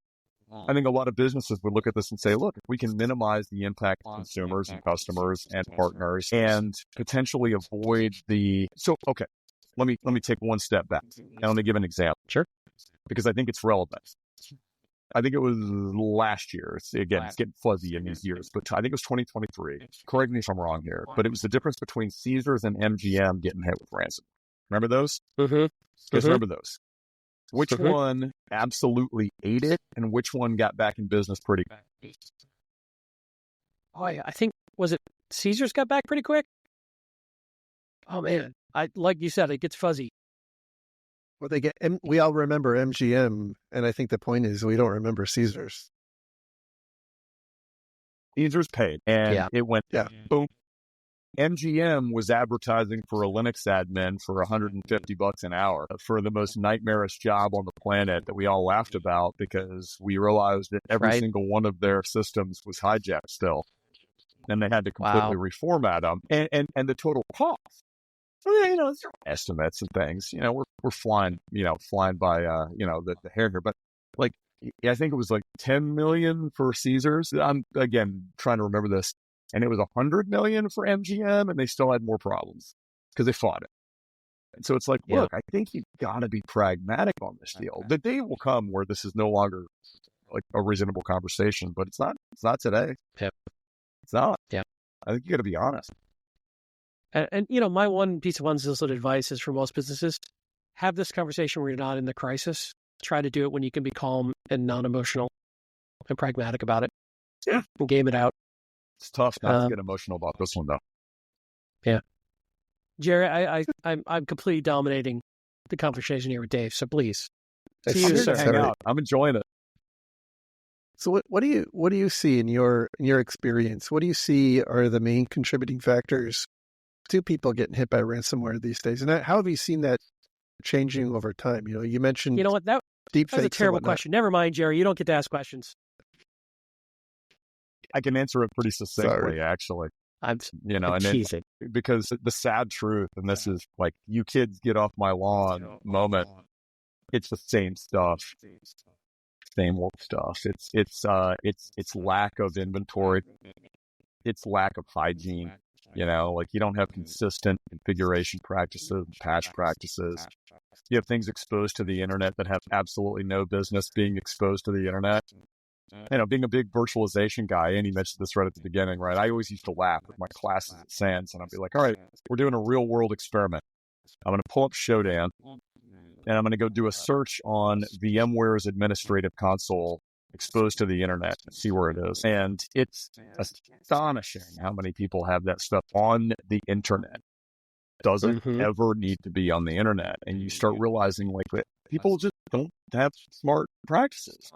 I think a lot of businesses would look at this and say, look, if we can minimize the impact to consumers and customers and partners and potentially avoid okay. Let me take one step back and let me give an example. Sure. Because I think it's relevant. I think it was last year. It's getting fuzzy in these years, but I think it was 2023. Correct me if I'm wrong here, but it was the difference between Caesars and MGM getting hit with ransom. Remember those? Mm-hmm. Guys, remember those? Which one absolutely ate it and which one got back in business pretty quick? Oh, yeah. I think, was it Caesars got back pretty quick? Oh, man. Like you said, it gets fuzzy. Well, we all remember MGM, and I think the point is we don't remember Caesars. Caesars paid, and it went boom. MGM was advertising for a Linux admin for $150 an hour for the most nightmarish job on the planet that we all laughed about because we realized that every single one of their systems was hijacked still. And they had to completely reformat them. And the total cost. It's estimates and things. We're flying by the hair here. But I think it was like 10 million for Caesars. I'm again trying to remember this. And it was 100 million for MGM, and they still had more problems because they fought it. And so it's like, look, I think you've got to be pragmatic on this deal. The day will come where this is no longer like a reasonable conversation, but it's not today. Yep. It's not. Yeah. I think you got to be honest. And my one piece of unsolicited advice is for most businesses, have this conversation where you're not in the crisis. Try to do it when you can be calm and non-emotional and pragmatic about it. Yeah. And game it out. It's tough not to get emotional about this one, though. Yeah. Jerry, I'm completely dominating the conversation here with Dave, so please. See you soon. Hang out. I'm enjoying it. So what do you see in your experience? What do you see are the main contributing factors to people getting hit by ransomware these days? And how have you seen that changing over time? You mentioned what that was a terrible question. Never mind, Jerry. You don't get to ask questions. I can answer it pretty succinctly, actually. I'm teasing. Because the sad truth, and this is like, you kids get off my lawn moment, it's the same stuff. Same old stuff. It's lack of inventory. It's lack of hygiene. You don't have consistent configuration practices, patch practices. You have things exposed to the internet that have absolutely no business being exposed to the internet. Being a big virtualization guy, and he mentioned this right at the beginning, right? I always used to laugh with my classes at SANS, and I'd be like, all right, we're doing a real world experiment. I'm going to pull up Shodan, and I'm going to go do a search on VMware's administrative console exposed to the internet and see where it is. And it's astonishing how many people have that stuff on the internet. Doesn't ever need to be on the internet. And you start realizing that people just don't have smart practices.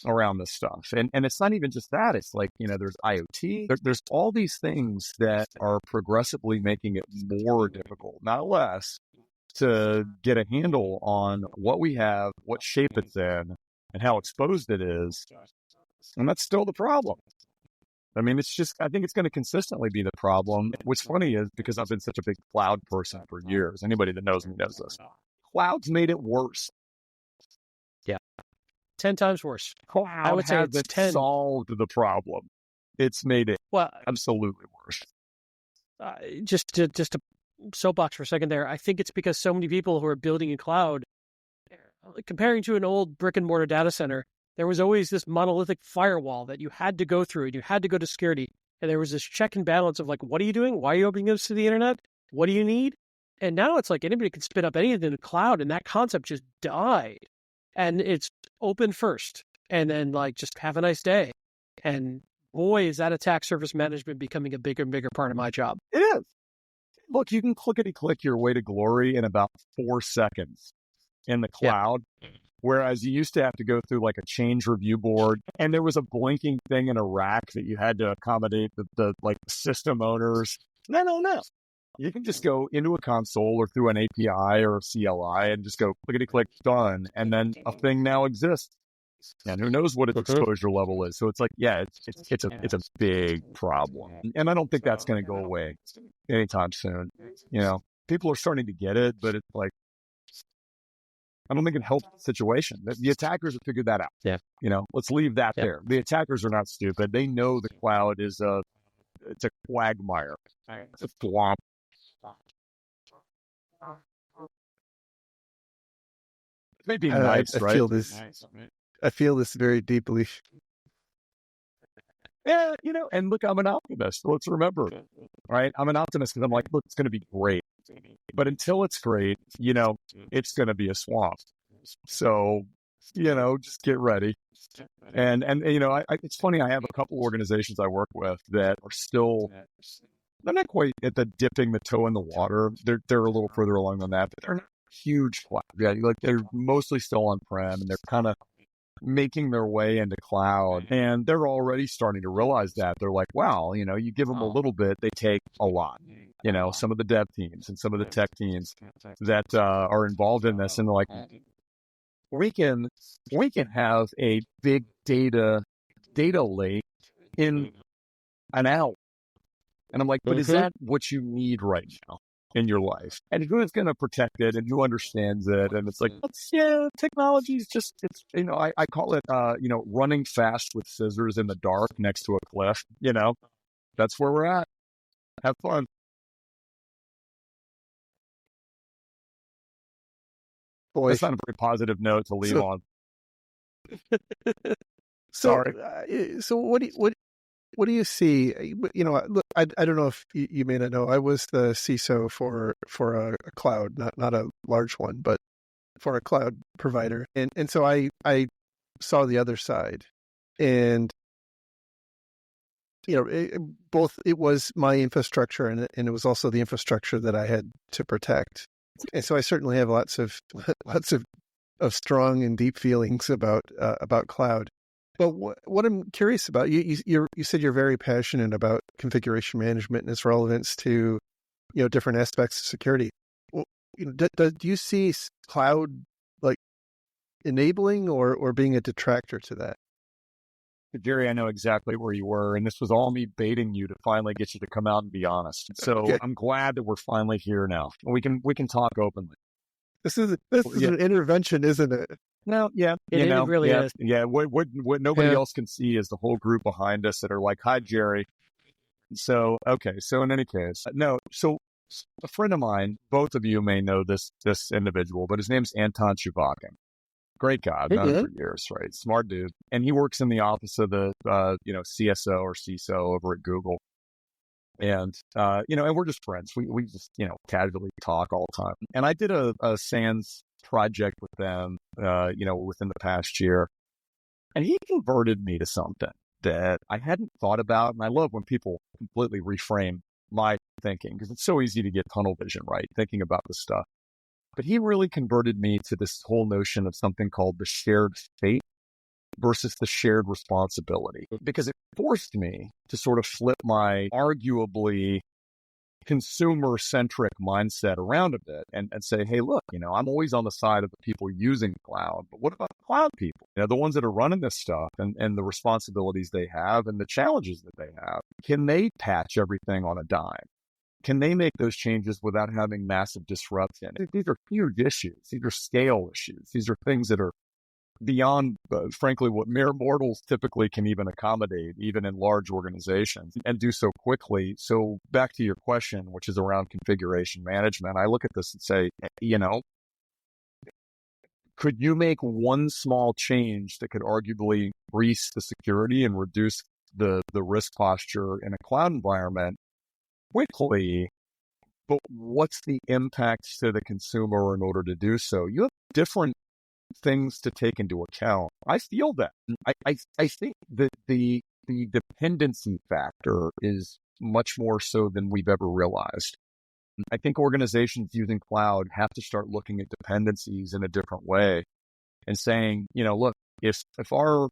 around this stuff. And it's not even just that. It's like, there's IoT. There's all these things that are progressively making it more difficult, not less, to get a handle on what we have, what shape it's in, and how exposed it is. And that's still the problem. I mean, I think it's going to consistently be the problem. What's funny is, because I've been such a big cloud person for years, anybody that knows me knows this, cloud's made it worse. Yeah. 10 times worse. Cloud I would say it's 10. Solved the problem. It's made it absolutely worse. Just to soapbox for a second there, I think it's because so many people who are building in cloud, comparing to an old brick and mortar data center, there was always this monolithic firewall that you had to go through, and you had to go to security. And there was this check and balance of like, what are you doing? Why are you opening this to the internet? What do you need? And now it's like anybody can spin up anything in the cloud, and that concept just died. And it's open first, and then like, just have a nice day. And boy, is that attack surface management becoming a bigger and bigger part of my job. It is. Look, you can clickety-click your way to glory in about 4 seconds in the cloud. Yeah. Whereas you used to have to go through like a change review board, and there was a blinking thing in a rack that you had to accommodate the system owners. No. You can just go into a console or through an API or a CLI and just go clickety-click, done. And then a thing now exists. And who knows what its exposure level is. So it's like, yeah, it's a big problem. And I don't think that's going to go away anytime soon. People are starting to get it, but it's like, I don't think it helps the situation. The attackers have figured that out. Yeah. Let's leave that there. The attackers are not stupid. They know the cloud is it's a quagmire. It's a swamp. It may be nice, right? I feel this very deeply. Yeah, and look, I'm an optimist. Let's remember, right? I'm an optimist because I'm like, look, it's going to be great. But until it's great, it's going to be a swamp. So, just get ready. And it's funny. I have a couple organizations I work with that are still, they're not quite at the dipping the toe in the water. They're a little further along than that, but they're not huge cloud. Yeah, like they're mostly still on-prem, and they're kind of making their way into cloud, and they're already starting to realize that. They're like, wow, you give them a little bit, they take a lot. Some of the dev teams and some of the tech teams that are involved in this, and they're like, we can have a big data lake in an hour. And I'm like, but is that what you need right now in your life? And who is going to protect it, and who understands it? And it's like, technology is just, I call it, running fast with scissors in the dark next to a cliff. That's where we're at. Have fun. Boy, that's not a very positive note to leave on. Sorry. So what do you see? Look, I don't know if you may not know. I was the CISO for a cloud, not a large one, but for a cloud provider, and so I saw the other side, and it was my infrastructure, and it was also the infrastructure that I had to protect, and so I certainly have lots of strong and deep feelings about cloud. But what I'm curious about, you said you're very passionate about configuration management and its relevance to, different aspects of security. Well, do you see cloud like enabling or being a detractor to that? Jerry, I know exactly where you were, and this was all me baiting you to finally get you to come out and be honest. So okay. I'm glad that we're finally here now. We can talk openly. This is an intervention, isn't it? No, yeah, it really is. Yeah, what nobody else can see is the whole group behind us that are like, "Hi, Jerry." So, okay. So in any case, no. So a friend of mine, both of you may know this individual, but his name's Anton Chubakin. Great guy, I've known him for years, right? Smart dude, and he works in the office of the CSO or CISO over at Google. And, and we're just friends. We just, casually talk all the time. And I did a SANS project with them, within the past year. And he converted me to something that I hadn't thought about. And I love when people completely reframe my thinking, because it's so easy to get tunnel vision, right? Thinking about this stuff. But he really converted me to this whole notion of something called the shared fate. versus the shared responsibility, because it forced me to sort of flip my arguably consumer-centric mindset around a bit and say, hey, look, I'm always on the side of the people using cloud, but what about cloud people? The ones that are running this stuff and the responsibilities they have and the challenges that they have. Can they patch everything on a dime? Can they make those changes without having massive disruption? These are huge issues. These are scale issues. These are things that are beyond, frankly, what mere mortals typically can even accommodate, even in large organizations, and do so quickly. So back to your question, which is around configuration management, I look at this and say, could you make one small change that could arguably increase the security and reduce the risk posture in a cloud environment quickly? But what's the impact to the consumer in order to do so? You have different things to take into account. I feel that. I think that the dependency factor is much more so than we've ever realized. I think organizations using cloud have to start looking at dependencies in a different way and saying, look, if our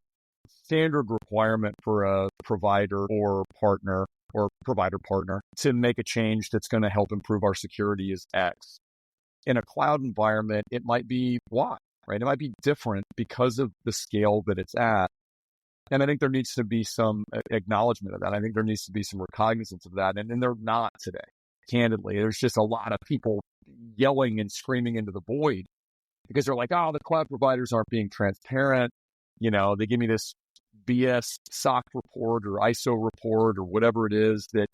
standard requirement for a provider or partner or provider partner to make a change that's going to help improve our security is X, in a cloud environment, it might be Y. Right? It might be different because of the scale that it's at. And I think there needs to be some acknowledgement of that. I think there needs to be some recognizance of that. And they're not today. Candidly, there's just a lot of people yelling and screaming into the void because they're like, oh, the cloud providers aren't being transparent. They give me this BS SOC report or ISO report or whatever it is that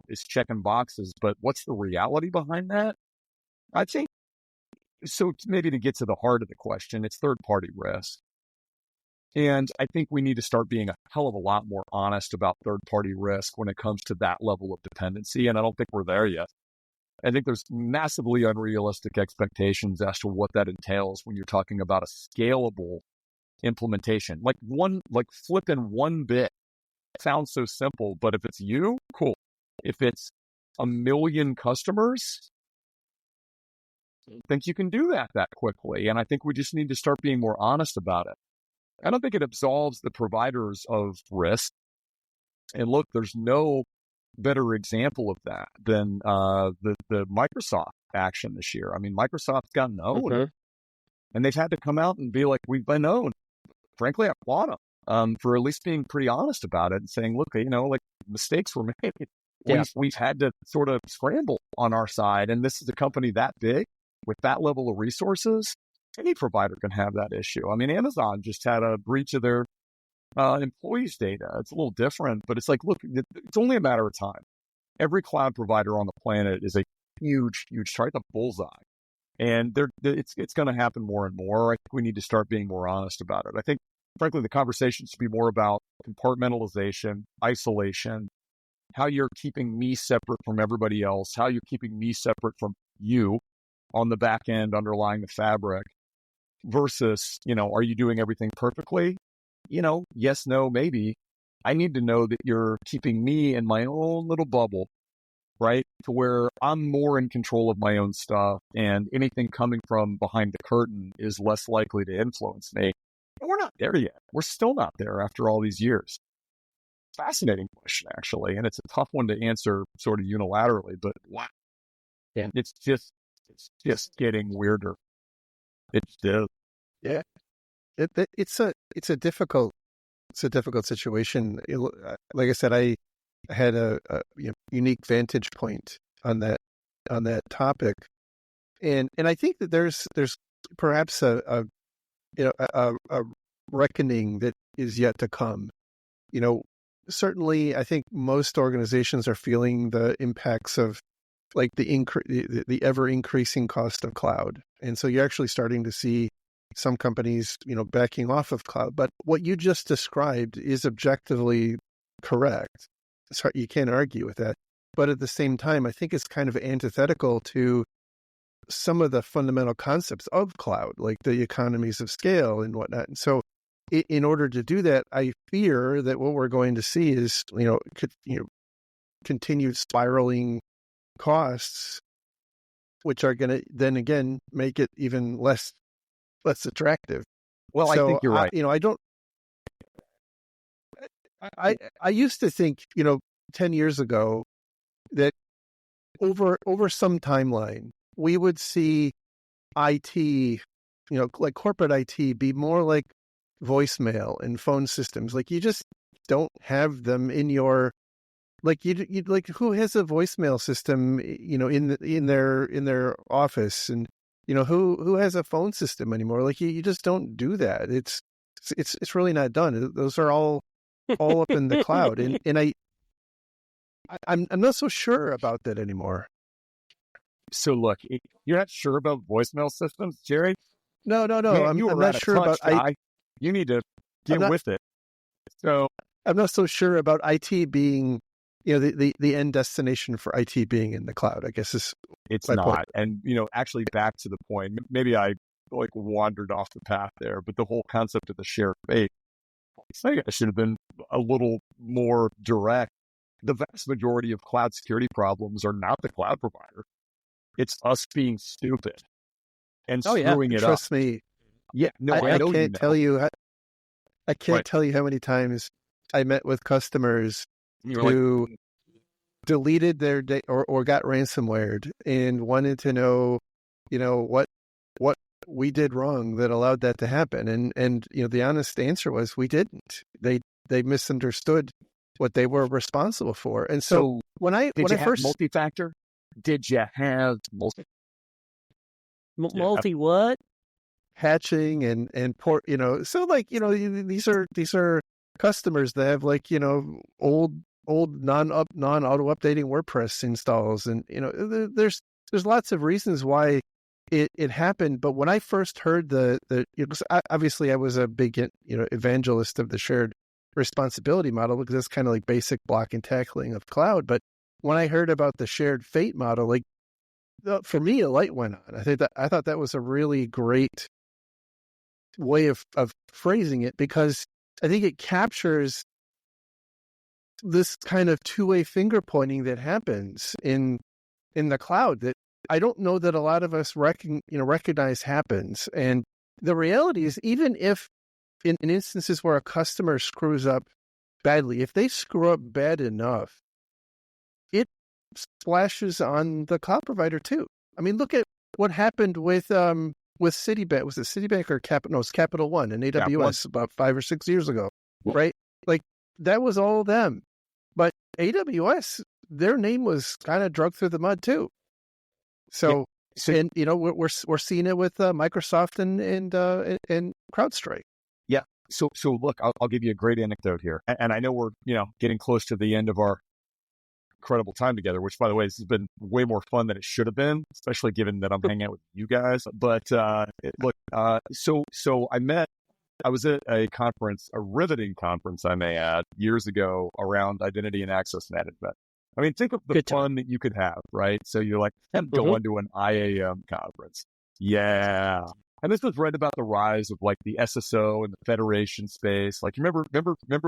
is checking boxes. But what's the reality behind that? I think, so maybe to get to the heart of the question, it's third-party risk. And I think we need to start being a hell of a lot more honest about third-party risk when it comes to that level of dependency. And I don't think we're there yet. I think there's massively unrealistic expectations as to what that entails when you're talking about a scalable implementation. Like flipping one bit sounds so simple, but if it's you, cool. If it's 1 million customers, I think you can do that quickly. And I think we just need to start being more honest about it. I don't think it absolves the providers of risk. And look, there's no better example of that than the Microsoft action this year. I mean, Microsoft's gotten owned, and they've had to come out and be like, we've been owned. Frankly, I applaud them for at least being pretty honest about it and saying, look, mistakes were made. We've had to sort of scramble on our side. And this is a company that big with that level of resources. Any provider can have that issue. I mean, Amazon just had a breach of their employees' data. It's a little different, but it's like, look, it's only a matter of time. Every cloud provider on the planet is a huge target, a bullseye. And it's going to happen more and more. I think we need to start being more honest about it. I think, frankly, the conversation should be more about compartmentalization, isolation, how you're keeping me separate from everybody else, how you're keeping me separate from you on the back end underlying the fabric versus, are you doing everything perfectly? Yes, no, maybe. I need to know that you're keeping me in my own little bubble, right? To where I'm more in control of my own stuff and anything coming from behind the curtain is less likely to influence me. And we're not there yet. We're still not there after all these years. Fascinating question, actually. And it's a tough one to answer sort of unilaterally, but wow. Yeah. It's just getting weirder. It is. Yeah. It's a difficult situation. Like I said, I had a unique vantage point on that topic, and I think that there's perhaps a reckoning that is yet to come. Certainly, I think most organizations are feeling the impacts of like the ever increasing cost of cloud, and so you're actually starting to see some companies, backing off of cloud. But what you just described is objectively correct. So you can't argue with that. But at the same time, I think it's kind of antithetical to some of the fundamental concepts of cloud, like the economies of scale and whatnot. And so in order to do that, I fear that what we're going to see is, continued spiraling costs, which are going to then again make it even less attractive. Well, So, I think you're right. I used to think, 10 years ago that over some timeline, we would see IT, like corporate IT be more like voicemail and phone systems. Like you just don't have them in your, like you like who has a voicemail system, in their office, and who has a phone system anymore? Like you just don't do that. It's really not done. Those are all up in the cloud. And I'm not so sure about that anymore. So look, you're not sure about voicemail systems, Jerry? No. Man, I'm not sure about You need to get with it. So I'm not so sure about IT being, the end destination for IT being in the cloud, I guess it's my not. point. And, actually back to the point, maybe I wandered off the path there, but the whole concept of the shared fate, I think I should have been a little more direct. The vast majority of cloud security problems are not the cloud provider. It's us being stupid and screwing it up. Trust me. Yeah, no, I know can't tell you. I can't tell you how many times I met with customers who deleted their or got ransomwared and wanted to know, what we did wrong that allowed that to happen. And the honest answer was we didn't. They misunderstood what they were responsible for. And so when I first multi-factor, did you have multi what? Hatching and port, so like, these are customers that have like, old non-auto updating WordPress installs. And, there's lots of reasons why it happened. But when I first heard obviously I was a big, evangelist of the shared responsibility model, because that's kind of like basic block and tackling of cloud. But when I heard about the shared fate model, like for me, a light went on. I thought that was a really great way of phrasing it, because I think it captures this kind of two-way finger pointing that happens in the cloud that I don't know that a lot of us recognize happens. And the reality is, even if in instances where a customer screws up badly, if they screw up bad enough, it splashes on the cloud provider too. I mean, look at what happened with Citibank. Was it Citibank or Capital? No, it was Capital One and AWS about 5 or 6 years ago, right? Like that was all them. But AWS, their name was kind of dragged through the mud too. So and we're seeing it with Microsoft and CrowdStrike. Yeah. So look, I'll give you a great anecdote here, and I know we're getting close to the end of our incredible time together, which, by the way, this has been way more fun than it should have been, especially given that I'm hanging out with you guys. But look, so I was at a conference, a riveting conference, I may add, years ago around identity and access management. I mean, think of the fun that you could have, right? So you're like, I'm going to an IAM conference. Yeah. And this was right about the rise of like the SSO and the federation space. Like, remember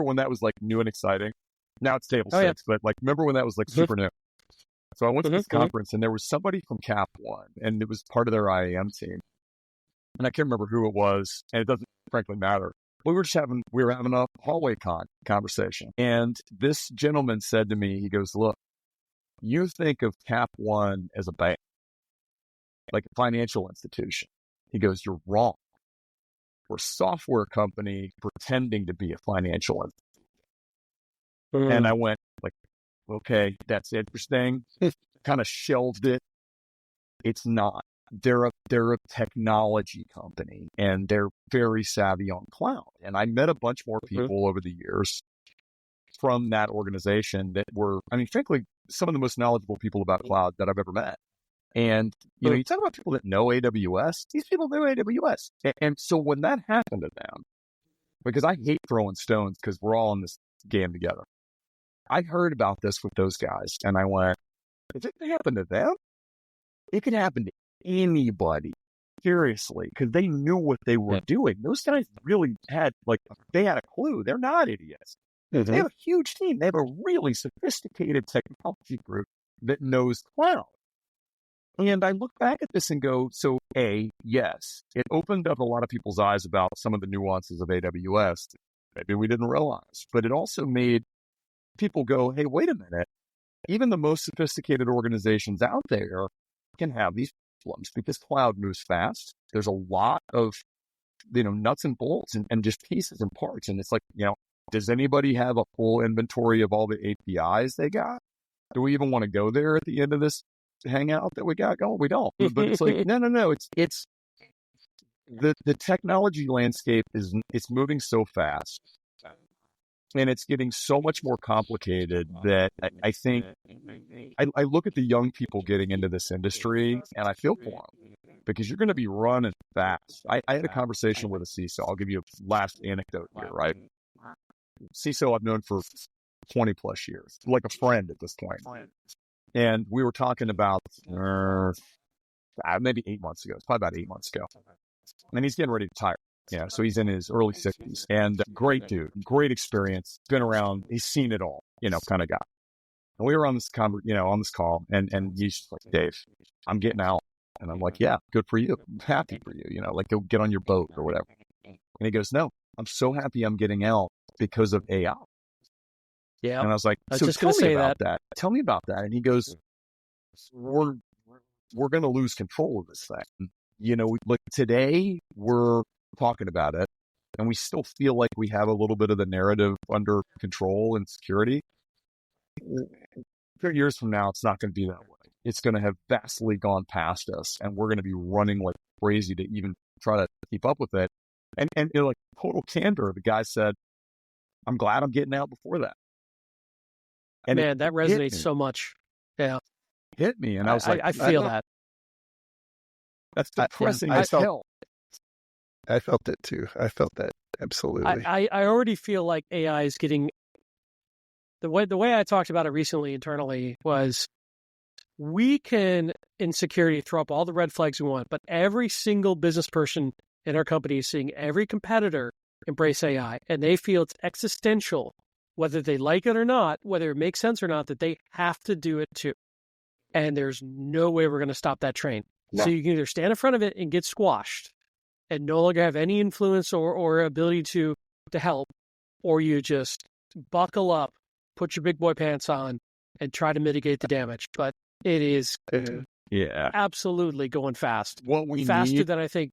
when that was like new and exciting? Now it's table stakes, but like, remember when that was like super new? So I went to this conference and there was somebody from Cap One, and it was part of their IAM team. And I can't remember who it was, and it doesn't frankly matter. We were having a hallway conversation. And this gentleman said to me, he goes, look, you think of Cap One as a bank, like a financial institution. He goes, you're wrong. We're a software company pretending to be a financial institution. And I went like, okay, that's interesting. Kind of shelved it. It's not. They're a technology company, and they're very savvy on cloud. And I met a bunch more people over the years from that organization that were, I mean, frankly, some of the most knowledgeable people about cloud that I've ever met. And, you talk about people that know AWS, these people know AWS. And so when that happened to them, because I hate throwing stones because we're all in this game together, I heard about this with those guys, and I went, if it can happen to them, it can happen to anybody. Seriously, because they knew what they were doing. Those guys really had, they had a clue. They're not idiots. They have a huge team. They have a really sophisticated technology group that knows cloud. And I look back at this and go, so yes, it opened up a lot of people's eyes about some of the nuances of AWS. maybe we didn't realize. But it also made people go, hey, wait a minute. Even the most sophisticated organizations out there can have these problems because cloud moves fast. There's a lot of, nuts and bolts and just pieces and parts. And it's like, does anybody have a full inventory of all the APIs they got? Do we even want to go there at the end of this hangout that we got going? We don't. But it's like, no. It's the technology landscape it's moving so fast. And it's getting so much more complicated that I think I look at the young people getting into this industry and I feel for them because you're going to be running fast. I had a conversation with a CISO. I'll give you a last anecdote here, right? CISO I've known for 20 plus years, like a friend at this point. And we were talking about maybe 8 months ago. It's probably about 8 months ago. And he's getting ready to retire. Yeah, so he's in his early 60s and great dude, great experience, been around, he's seen it all, kind of guy. And we were on this on this call and he's just like, Dave, I'm getting out. And I'm like, yeah, good for you. I'm happy for you, like go get on your boat or whatever. And he goes, no, I'm so happy I'm getting out because of AI. Yeah. And I was like, so tell me about that. Tell me about that. And he goes, we're going to lose control of this thing. Like today we're talking about it and we still feel like we have a little bit of the narrative under control and security. 30 years from now, it's not going to be that way. It's going to have vastly gone past us and we're going to be running like crazy to even try to keep up with it. And like total candor, the guy said, I'm glad I'm getting out before that. And man, that resonates so much. Yeah. Hit me. And I was like, I feel that. That's depressing I as hell. I felt it too. I felt that absolutely. I already feel like AI is getting the way I talked about it recently internally was we can in security throw up all the red flags we want, but every single business person in our company is seeing every competitor embrace AI, and they feel it's existential, whether they like it or not, whether it makes sense or not, that they have to do it too. And there's no way we're going to stop that train. No. So you can either stand in front of it and get squashed and no longer have any influence or ability to help, or you just buckle up, put your big boy pants on, and try to mitigate the damage. But it is absolutely going fast. What we faster need than I think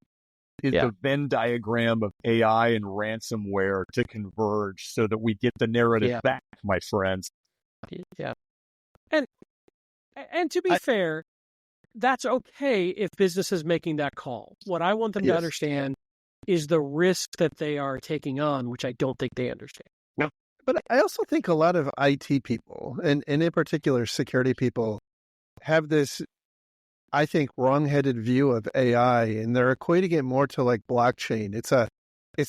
is the Venn diagram of AI and ransomware to converge so that we get the narrative back, my friends. Yeah. And to be fair, that's okay if business is making that call. What I want them to understand is the risk that they are taking on, which I don't think they understand. No. But I also think a lot of IT people, and in particular security people, have this, I think, wrong-headed view of AI, and they're equating it more to like blockchain. It's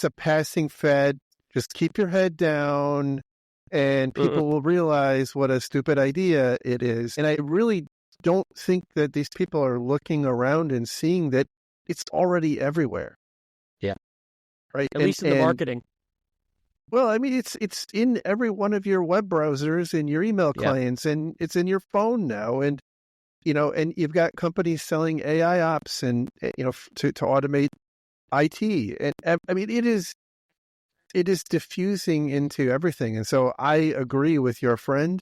a passing fad. Just keep your head down, and people will realize what a stupid idea it is. And I really don't think that these people are looking around and seeing that it's already everywhere. Yeah. Right. At least in the marketing. Well, I mean, it's in every one of your web browsers and your email clients, and it's in your phone now. And, and you've got companies selling AI ops and, to automate IT. And I mean, it is diffusing into everything. And so I agree with your friend.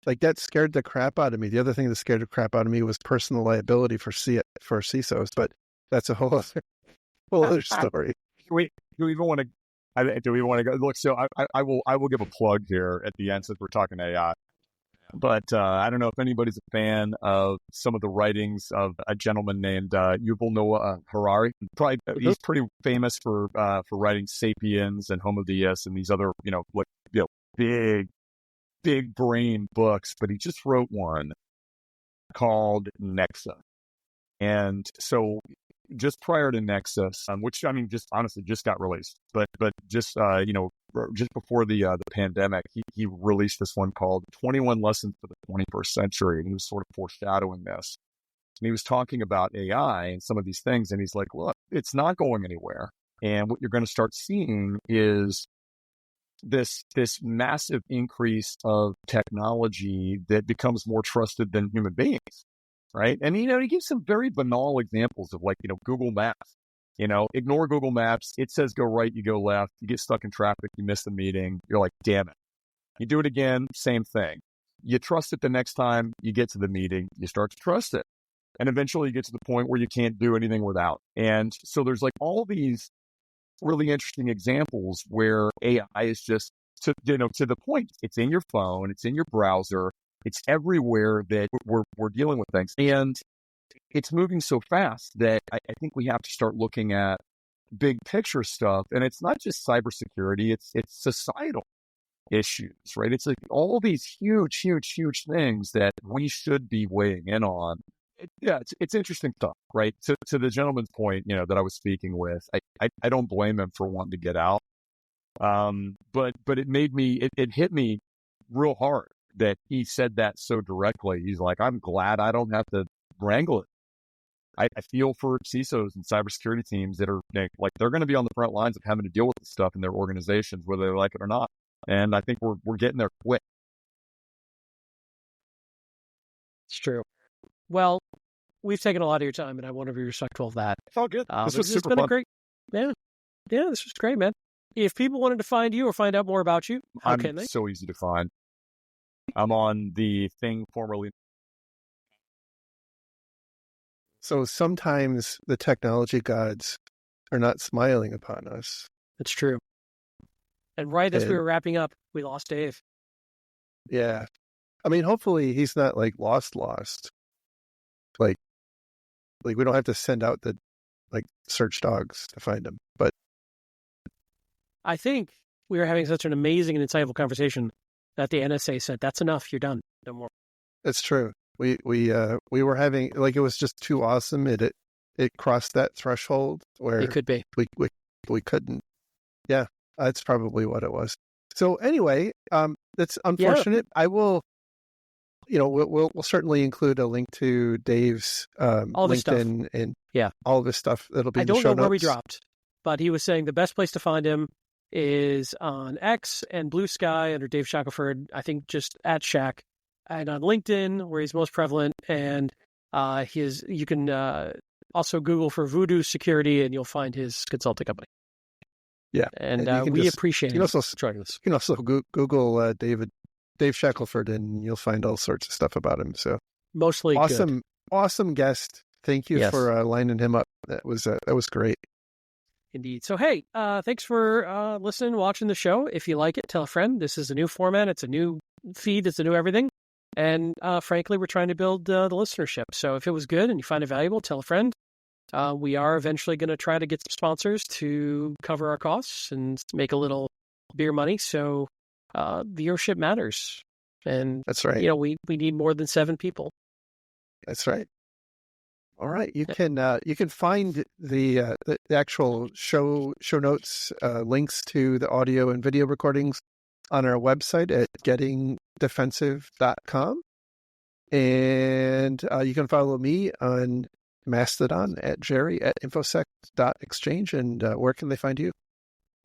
Like that scared the crap out of me. The other thing that scared the crap out of me was personal liability for CISOs, but that's a whole other story. Do we even want to go? Look, so I will give a plug here at the end since we're talking AI. But I don't know if anybody's a fan of some of the writings of a gentleman named Yuval Noah Harari. Probably he's pretty famous for writing *Sapiens* and *Homo Deus* and these other big brain books, but he just wrote one called Nexus. And so just prior to Nexus, which I mean, just honestly just got released, but just, just before the pandemic, he released this one called 21 Lessons for the 21st Century. And he was sort of foreshadowing this. And he was talking about AI and some of these things. And he's like, look, it's not going anywhere. And what you're going to start seeing is this massive increase of technology that becomes more trusted than human beings, right? And, he gives some very banal examples of like, Google Maps. Ignore Google Maps. It says go right, you go left. You get stuck in traffic, you miss the meeting. You're like, damn it. You do it again, same thing. You trust it the next time you get to the meeting, you start to trust it. And eventually you get to the point where you can't do anything without. And so there's like all these really interesting examples where AI is just to the point. It's in your phone, it's in your browser, it's everywhere that we're dealing with things. And it's moving so fast that I think we have to start looking at big picture stuff. And it's not just cybersecurity, it's societal issues, right? It's like all these huge things that we should be weighing in on. It's interesting stuff, right? To the gentleman's point, that I was speaking with, I don't blame him for wanting to get out. But it hit me real hard that he said that so directly. He's like, I'm glad I don't have to wrangle it. I feel for CISOs and cybersecurity teams that are like, they're going to be on the front lines of having to deal with this stuff in their organizations, whether they like it or not. And I think we're getting there quick. It's true. Well, we've taken a lot of your time, and I want to be respectful of that. It's all good. This was super been fun. A great, yeah, this was great, man. If people wanted to find you or find out more about you, how can they? I'm so easy to find. I'm on the thing formerly. So sometimes the technology gods are not smiling upon us. It's true. And right as we were wrapping up, we lost Dave. Yeah. I mean, hopefully he's not like lost. Like we don't have to send out the search dogs to find him. But I think we were having such an amazing and insightful conversation that the NSA said, that's enough, you're done. No more. It's true. We were having, it was just too awesome. It crossed that threshold where it could be. We couldn't. Yeah, that's probably what it was. So anyway, that's unfortunate. Yeah. I will, we'll certainly include a link to Dave's all LinkedIn and all of his stuff. That'll be I in the don't show know where notes. we dropped, but he was saying the best place to find him is on X and Blue Sky under Dave Shackelford. I think just at Shack, and on LinkedIn where he's most prevalent. And you can also Google for Voodoo Security, and you'll find his consulting company. Yeah, and we appreciate it. Joining us. You can also Google Dave Shackelford, and you'll find all sorts of stuff about him. So mostly awesome guest. Thank you for lining him up. That was great. Indeed. So, hey, thanks for listening, watching the show. If you like it, tell a friend. This is a new format. It's a new feed. It's a new everything. And frankly, we're trying to build the listenership. So if it was good and you find it valuable, tell a friend. We are eventually going to try to get some sponsors to cover our costs and make a little beer money. So viewership matters. And that's right. We need more than 7 people. That's right. All right, you can find the actual show notes, links to the audio and video recordings on our website at gettingdefensive.com, and you can follow me on Mastodon at jerry@infosec.exchange. And where can they find you?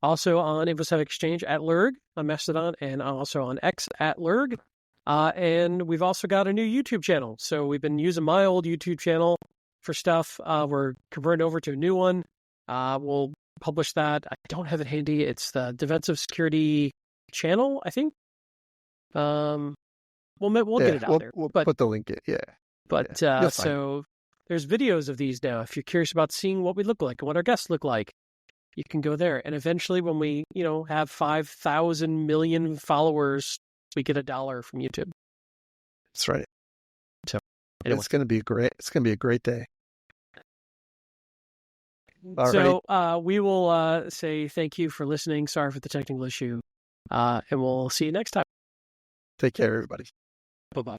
Also on InfoSec Exchange at Lurg on Mastodon, and also on X at Lurg. And we've also got a new YouTube channel. So we've been using my old YouTube channel for stuff. We're converting over to a new one. We'll publish that. I don't have it handy. It's the Defensive Security channel, I think. We'll get it out there. We'll put the link in. Yeah. But so there's videos of these now. If you're curious about seeing what we look like and what our guests look like, you can go there. And eventually, when we have 5,000 million followers, we get $1 from YouTube. That's right. So anyway. It's going to be great. It's going to be a great day. So we will say thank you for listening. Sorry for the technical issue. And we'll see you next time. Take care, everybody. Bye-bye.